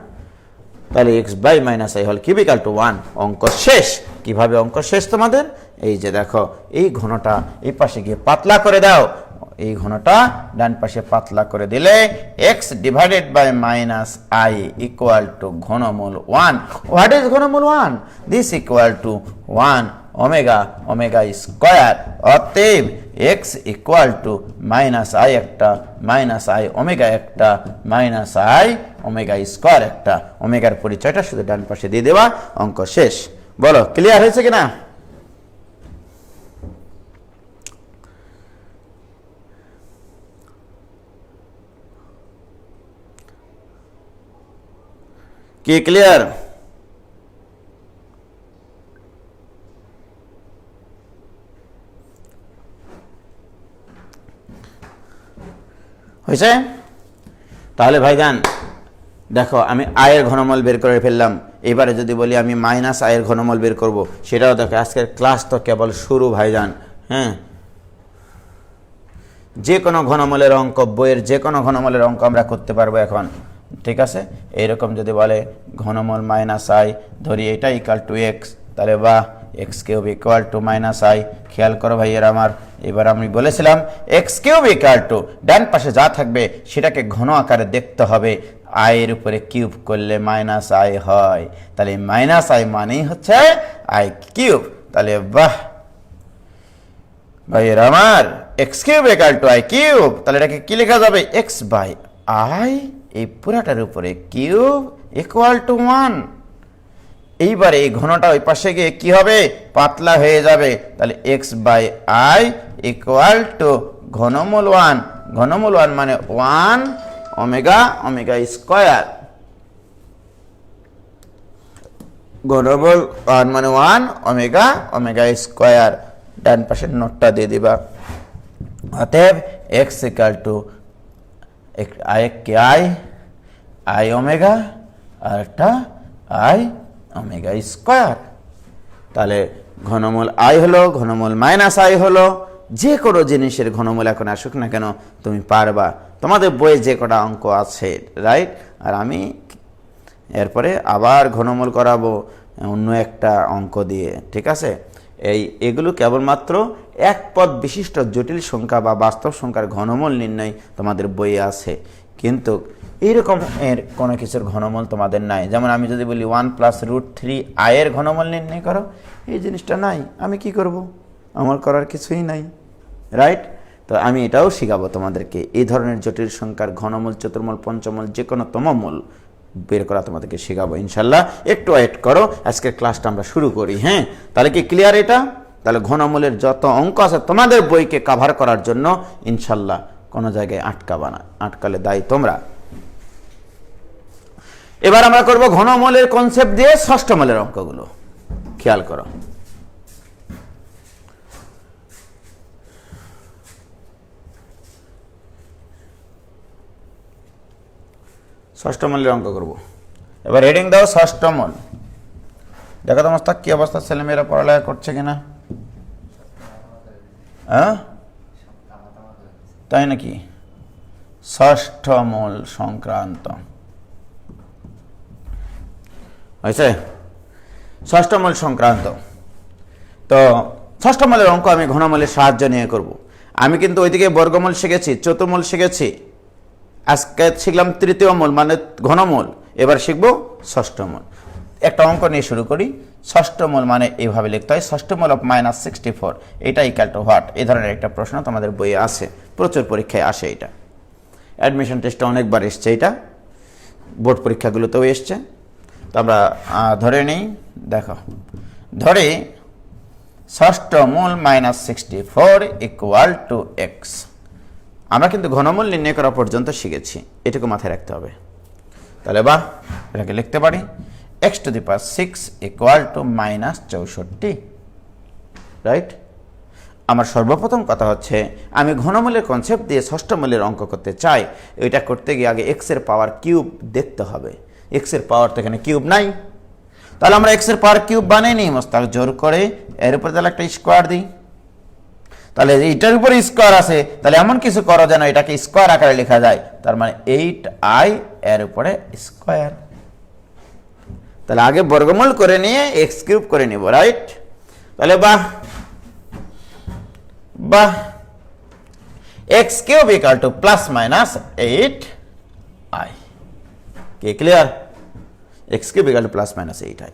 তাহলে x/-i³ = 1। অঙ্ক শেষ। কিভাবে অঙ্ক শেষ তোমাদের? এই যে দেখো, এই ঘনটা এই পাশে গিয়ে পাতলা করে দাও, এই ঘনটা ডান পাশে পাতলা করে দিলে x/-i = ঘনমূল 1। হোয়াট ইজ ঘনমূল 1? This = 1 omega omega square. অতএব x = -i একটা, -i ওমেগা একটা, -i ওমেগা স্কয়ার একটা। ওমেগার পরিচয়টা শুধু ডান পাশে দিয়ে দেওয়া, অঙ্ক শেষ। বলো, ক্লিয়ার হয়েছে কিনা? কি ক্লিয়ার? হয়েছে? তাহলে ভাইজান দেখো, আমি আয়ের ঘনমূল বের করে ফেললাম। এবারে যদি বলি আমি -i ঘনমূল বের করব, সেটাও দেখো। আজকের ক্লাস তো কেবল শুরু ভাইজান, হ্যাঁ? যে কোনো ঘনমূলের অঙ্ক, বইয়ের যে কোনো ঘনমূলের অঙ্ক আমরা করতে পারবো এখন, ঠিক আছে? এইরকম যদি বলে ঘনমূল -i, ধরি এটা = x, তাহলে বা x³ = -i। খেয়াল করো ভাইয়ের আমার, এবার আমি বলেছিলাম x³ ডান পাশে যা থাকবে সেটাকে ঘন আকারে দেখতে হবে। i এর উপরে কিউব করলে -i হয়, তাহলে -i মানেই হচ্ছে i³। তাহলে বাহ ভাইয়ের আমার, x³ = i³, তাহলে এটাকে কি লেখা যাবে? x/i এই পুরাটার উপরে কিউব = 1। এইবারে এই ঘনটা ওই পাশে গিয়ে কি হবে? পাতলা হয়ে যাবে। তাহলে x/i = ঘনমূল 1। ঘনমূল 1 মানে 1 ওমেগা ওমেগা স্কয়ার। ঘনমূল 1 মানে 1 ওমেগা ওমেগা স্কয়ার। ডান পাশের নোটটা দিয়ে দিবা। অতএব x i ওমেগা আর একটা i ওমেগা স্কয়ার। তাহলে ঘনমূল আই হলো, ঘনমূল মাইনাস আই হলো, যে কোনো জিনিসের ঘনমূল এখন আসুক না কেন তুমি পারবা। তোমাদের বইয়ে যে কটা অঙ্ক আছে, রাইট? আর আমি এরপরে আবার ঘনমূল করাবো অন্য একটা অঙ্ক দিয়ে, ঠিক আছে? এগুলো কেবলমাত্র এক পদ বিশিষ্ট জটিল সংখ্যা বা বাস্তব সংখ্যার ঘনমূল নির্ণয় তোমাদের বইয়ে আছে, কিন্তু এইরকম এর কোনো কিছুর ঘনমূল তোমাদের নাই। যেমন আমি যদি বলি 1 + √3 আয়ের ঘনমূল নির্ণয় করো, এই জিনিসটা নাই, আমি কি করব? আমার করার কিছুই নাই, রাইট? তো আমি এটাও শেখাবো তোমাদেরকে, এই ধরনের জটিল সংখ্যার ঘনমূল, চতুর্মূল, পঞ্চমূল, যে কোনো তমমূল বের করা তোমাদেরকে শেখাবো ইনশাল্লাহ। একটু ওয়েট করো, আজকের ক্লাসটা আমরা শুরু করি। হ্যাঁ, তাহলে কি ক্লিয়ার এটা? তাহলে ঘনমূলের যত অঙ্ক আছে তোমাদের বইকে কাভার করার জন্য ইনশাল্লাহ কোনো জায়গায় আটকাবা না, আটকালে দায়ী তোমরা। এবার আমরা করব ঘনমূলের কনসেপ্ট দিয়ে ষষ্ঠমূলের অঙ্কগুলো। খেয়াল করো, ষষ্ঠমূলের অঙ্ক করব। এবার হেডিং দাও ষষ্ঠমূল। দেখো তো মোস্তাক কি অবস্থা, ছেলেমেয়েরা পড়ালেখা করছে কিনা? হ্যাঁ, তাই নাকি? ষষ্ঠমূল সংক্রান্ত হয়েছে, ষষ্ঠমূল সংক্রান্ত। তো ষষ্ঠমূলের অঙ্ক আমি ঘনমূলের সাহায্য নিয়ে করব। আমি কিন্তু ওইদিকে বর্গমূল শিখেছি, চতুর্মূল শিখেছি, আজকে শিখলাম তৃতীয় মূল মানে ঘনমূল, এবার শিখব ষষ্ঠমূল। একটা অঙ্ক নিয়ে শুরু করি। ষষ্ঠমূল মানে এইভাবে লিখতে হয়, ষষ্ঠমূল অফ -64 এটা ইকুয়াল টু হোয়াট? এই ধরনের একটা প্রশ্ন তোমাদের বইয়ে আছে, প্রচুর পরীক্ষায় আসে এটা, অ্যাডমিশন টেস্টে অনেকবার এসছে, এটা বোর্ড পরীক্ষাগুলোতেও এসছে। তো আমরা ধরে নিই, দেখো ধরে ষষ্ঠমূল -64 ইকুয়াল টু এক্স। আমরা কিন্তু ঘনমূল নির্ণয় করা পর্যন্ত শিখেছি, এটুকু মাথায় রাখতে হবে। তাহলে বাহ, এটাকে লিখতে পারি x⁶ ইকুয়াল টু -64, রাইট? আমার সর্বপ্রথম কথা হচ্ছে আমি ঘনমূলের কনসেপ্ট দিয়ে ষষ্ঠমূলের অঙ্ক করতে চাই। এটা করতে গিয়ে আগে x এর পাওয়ার কিউব দেখতে হবে। x এর পাওয়ার তো এখানে কিউব নাই, তাহলে আমরা x এর পাওয়ার কিউব বানিয়ে নিই মোস্তাক, জোর করে এর উপরে তাহলে একটা স্কোয়ার দিই। তাহলে এটার উপরে স্কোয়ার আছে, তাহলে এমন কিছু করো যেন এটাকে স্কোয়ার আকারে লেখা যায়, তার মানে 8i এর উপরে স্কোয়ার। তাহলে আগে বর্গমূল করে নিয়ে x³ করে নিব, রাইট? তাহলে বাহ বাহ, x³ ইকুয়াল টু +-8i। কি clear? x³ equal to +-8i।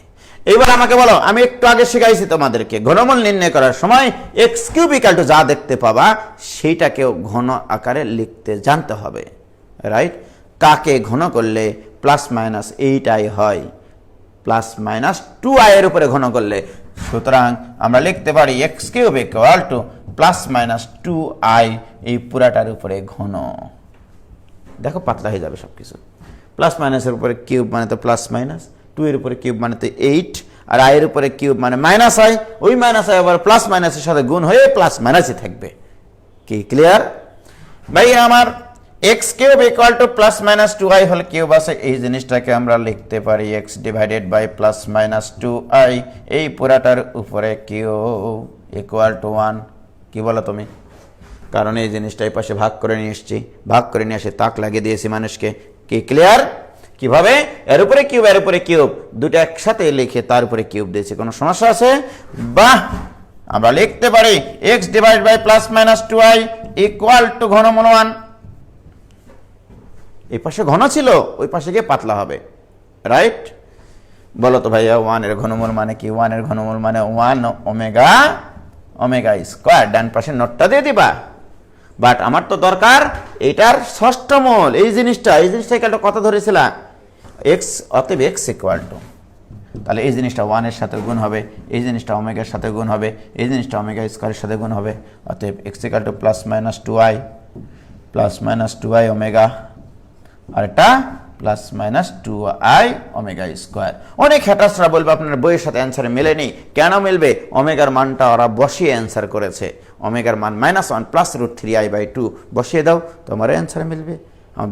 এইবার আমাকে বলো, আমি একটু আগে শিখাইছি তোমাদেরকে ঘনমূল নির্ণয় করার সময় x³ ইকুয়াল টু যা দেখতে পাবা সেইটাকেও ঘন আকারে লিখতে জানতে হবে, রাইট? কাকে ঘন করলে +-8i হয়, +-2i এর উপরে ঘন করলে। সুতরাং আমরা লিখতে পারি x³ ইকুয়াল টু +-2i, এই পুরাটার উপরে ঘন। দেখো পাতলা হয়ে যাবে সবকিছু। +- এর উপরে কিউব মানে তো +-, 2 এর উপরে কিউব মানে তো 8, আর i এর উপরে কিউব মানে -i, ওই -i আবার +-এর সাথে গুণ হয়ে +-ই থাকবে। কি ক্লিয়ার ভাই? আমার x³ ইকুয়াল টু +-2i হলে কিউব আছে, এই জিনিসটাকে আমরা লিখতে পারি x ডিভাইডেড বাই +-2i, এই পুরাটার উপরে কিউব ইকুয়াল টু 1। কি বলো তুমি? কারণ এই জিনিসটা এই পাশে ভাগ করে নিয়ে এসেছি, ভাগ করে নিয়ে এসে তাক লাগিয়ে দিয়েছি মানুষকে। কি ক্লিয়ার? কিভাবে? এর উপরে কিউব, এর উপরে কিউব, দুটো একসাথে লিখে তার উপরে কিউব দিয়েছি। কোনো সমস্যা আছে? বাহ, আমরা লিখতে পারি x divide by +-2i equal to ঘনমূল 1। এই পাশে ঘন ছিল, ওই পাশে গিয়ে পাতলা হবে, রাইট? বলো তো ভাইয়া 1 এর ঘনমূল মানে কি? 1 এর ঘনমূল মানে 1 ওমেগা স্কয়ার। ডান পাশে নোটটা দিয়ে দিবা। বাট আমার তো দরকার এটার ষষ্ঠমূল, এই জিনিসটা একটা কথা ধরেছিলাম x, অতএব x ইকুয়াল টু, তাহলে এই জিনিসটা 1 এর সাথে গুণ হবে, এই জিনিসটা ওমেগার সাথে গুণ হবে, এই জিনিসটা ওমেগা স্কয়ারের সাথে গুণ হবে, অতএব x equal to +-2i omega, আর এটা +-2i ওমেগা স্কয়ার। অনেক হ্যাটার্সরা বলবে আপনার বইয়ের সাথে অ্যান্সারে মেলেনি। কেন মিলবে? ওমেগার মানটা ওরা বসিয়ে অ্যান্সার করেছে। ওমেগার মান -1 + √3i/2 বসিয়ে দাও, তোমার অ্যান্সার মিলবে।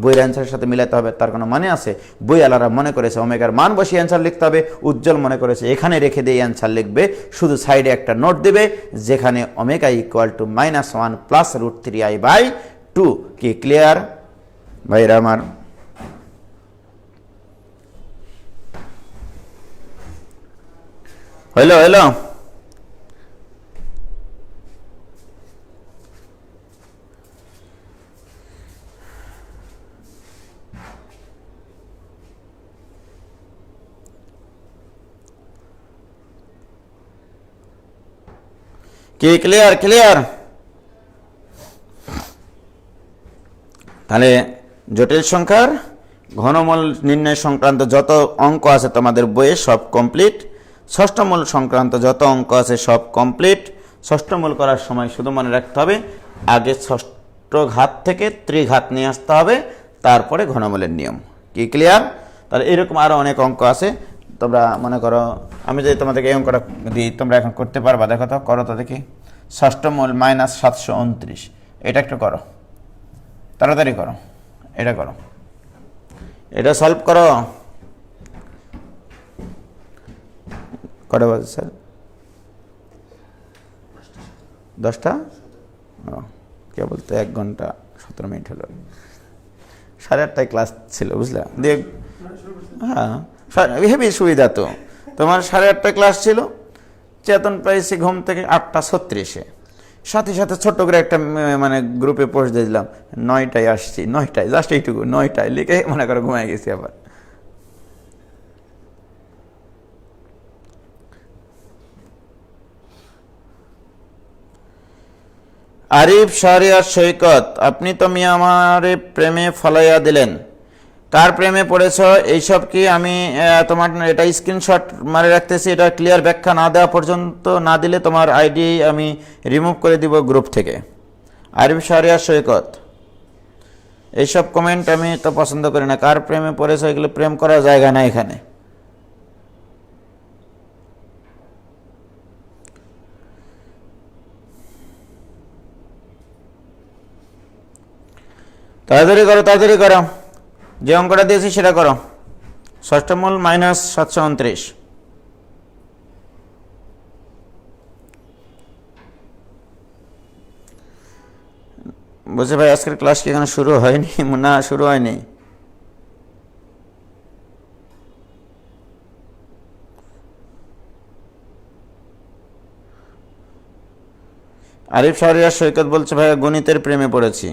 বইয়ের অ্যান্সারের সাথে মিলাতে হবে তার কোনো মানে আছে? বই আলারা মনে করেছে ওমেগার মান বসিয়ে অ্যান্সার লিখতে হবে, উজ্জ্বল মনে করেছে এখানে রেখে দিয়ে অ্যান্সার লিখবে, শুধু সাইডে একটা নোট দেবে যেখানে omega equal to -1 plus √3i/2। কি ক্লিয়ার ভাইরা আমার? হইলো হইলো? কি ক্লিয়ার? ক্লিয়ার? তাহলে জটিল সংখ্যার ঘনমূল নির্ণয় সংক্রান্ত যত অঙ্ক আছে তোমাদের বইয়ে সব কমপ্লিট, ষষ্ঠমূল সংক্রান্ত যত অঙ্ক আছে সব কমপ্লিট। ষষ্ঠমূল করার সময় শুধু মনে রাখতে হবে আগে ষষ্ঠ ঘাত থেকে ত্রিঘাত নিয়ে আসতে হবে, তারপরে ঘনমূলের নিয়ম। কি ক্লিয়ার? তাহলে এরকম আরও অনেক অঙ্ক আছে, তোমরা মনে করো আমি যদি তোমাদেরকে এই অঙ্কটা দিই তোমরা এখন করতে পারবা, দেখো তো, করো তো দেখি। ষষ্ঠমূল -729, এটা একটু করো, তাড়াতাড়ি করো, এটা করো, এটা সলভ করো। কটা বাজে স্যার? 10টা? ও কে বলতো 1 ঘন্টা 17 মিনিট হলো। 8:30টায় ক্লাস ছিল বুঝলা, দিয়ে হ্যাঁ হেবি সুবিধা তো। তোমার 8:30টায় ক্লাস ছিল, চেতন পাইছি ঘুম থেকে 8:36-এ, সাথে সাথে ছোট্ট করে একটা মানে গ্রুপে পোস্ট দিয়ে দিলাম 9টায় আসছি, 9টায় জাস্ট এইটুকু, 9টায় লিখে মনে করো ঘুমাই গেছি। আবার আরিফ শাহরিয়ার সৈকত, আপনি তো মিয়া আমারে প্রেমে ফলাইয়া দিলেন। কার প্রেমে পড়েছ এইসব কি আমি তোমার এটা স্ক্রিনশট মারে রাখতেছি, এটা ক্লিয়ার ব্যাখ্যা না দেওয়া পর্যন্ত, না দিলে তোমার আইডি আমি রিমুভ করে দিব গ্রুপ থেকে। আরিফ শাহরিয়ার সৈকত, এইসব কমেন্ট আমি তো পছন্দ করি না। কার প্রেমে পড়েছ, এগুলো প্রেম করার জায়গা না এখানে। তাড়াতাড়ি করো, তাড়াতাড়ি করো, যে অঙ্কটা দিয়েছি সেটা করো। ষষ্ঠমূল -729। বলছে ভাই আজকের ক্লাস কি এখানে শুরু হয়নি? না, শুরু হয়নি। আরিফ শাহরিয়ার সৈকত বলছে ভাইয়া গণিতের প্রেমে পড়েছি।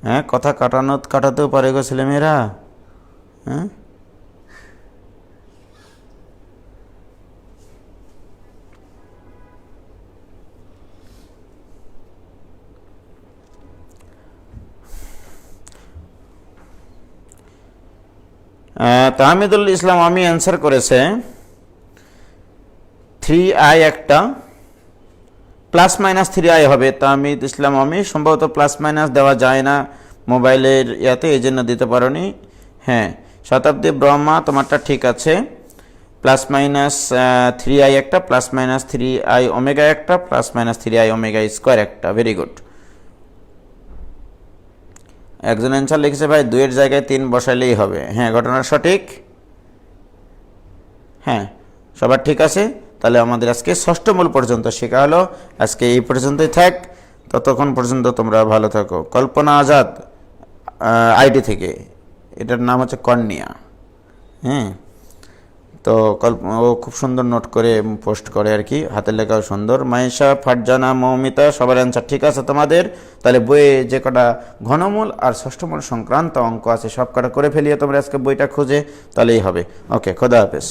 হ্যাঁ, কথা কাটাতেও পারে গো ছেলেমেয়েরা। হ্যাঁ, তাহমিদুল ইসলাম আমি অ্যান্সার করেছে 3i একটা +-3i হবে। তাহমিদ ইসলাম আমি সম্ভবত প্লাস মাইনাস দেওয়া যায় না মোবাইলের ইয়াতে, এই জন্য দিতে পারোনি। হ্যাঁ, শতাব্দী ব্রহ্মা তোমারটা ঠিক আছে, +-3i একটা, +-3i ওমেগা একটা, +-3i ওমেগা স্কোয়ার একটা। Very good. একজন অ্যান্সার লিখেছে ভাই 2-এর জায়গায় 3 বসাইলেই হবে। হ্যাঁ, ঘটনা সঠিক। হ্যাঁ, সবার ঠিক আছে। তাহলে আমাদের আজকে ষষ্ঠমূল পর্যন্ত শেখা হলো। আজকে এই পর্যন্তই থাক, ততক্ষণ পর্যন্ত তোমরা ভালো থাকো। কল্পনা আজাদ আইডি থেকে, এটার নাম হচ্ছে কর্নিয়া। হ্যাঁ, তো ও খুব সুন্দর নোট করে পোস্ট করে আর কি, হাতের লেখাও সুন্দর। মাইশা, ফারজানা, মৌমিতা, সবার অ্যান্সার ঠিক আছে তোমাদের। তাহলে বইয়ে যে কটা ঘনমূল আর ষষ্ঠমূল সংক্রান্ত অঙ্ক আছে সব কটা করে ফেলিয়ে তোমরা আজকে বইটা খুঁজে, তাহলেই হবে। ওকে, খোদা হাফেজ।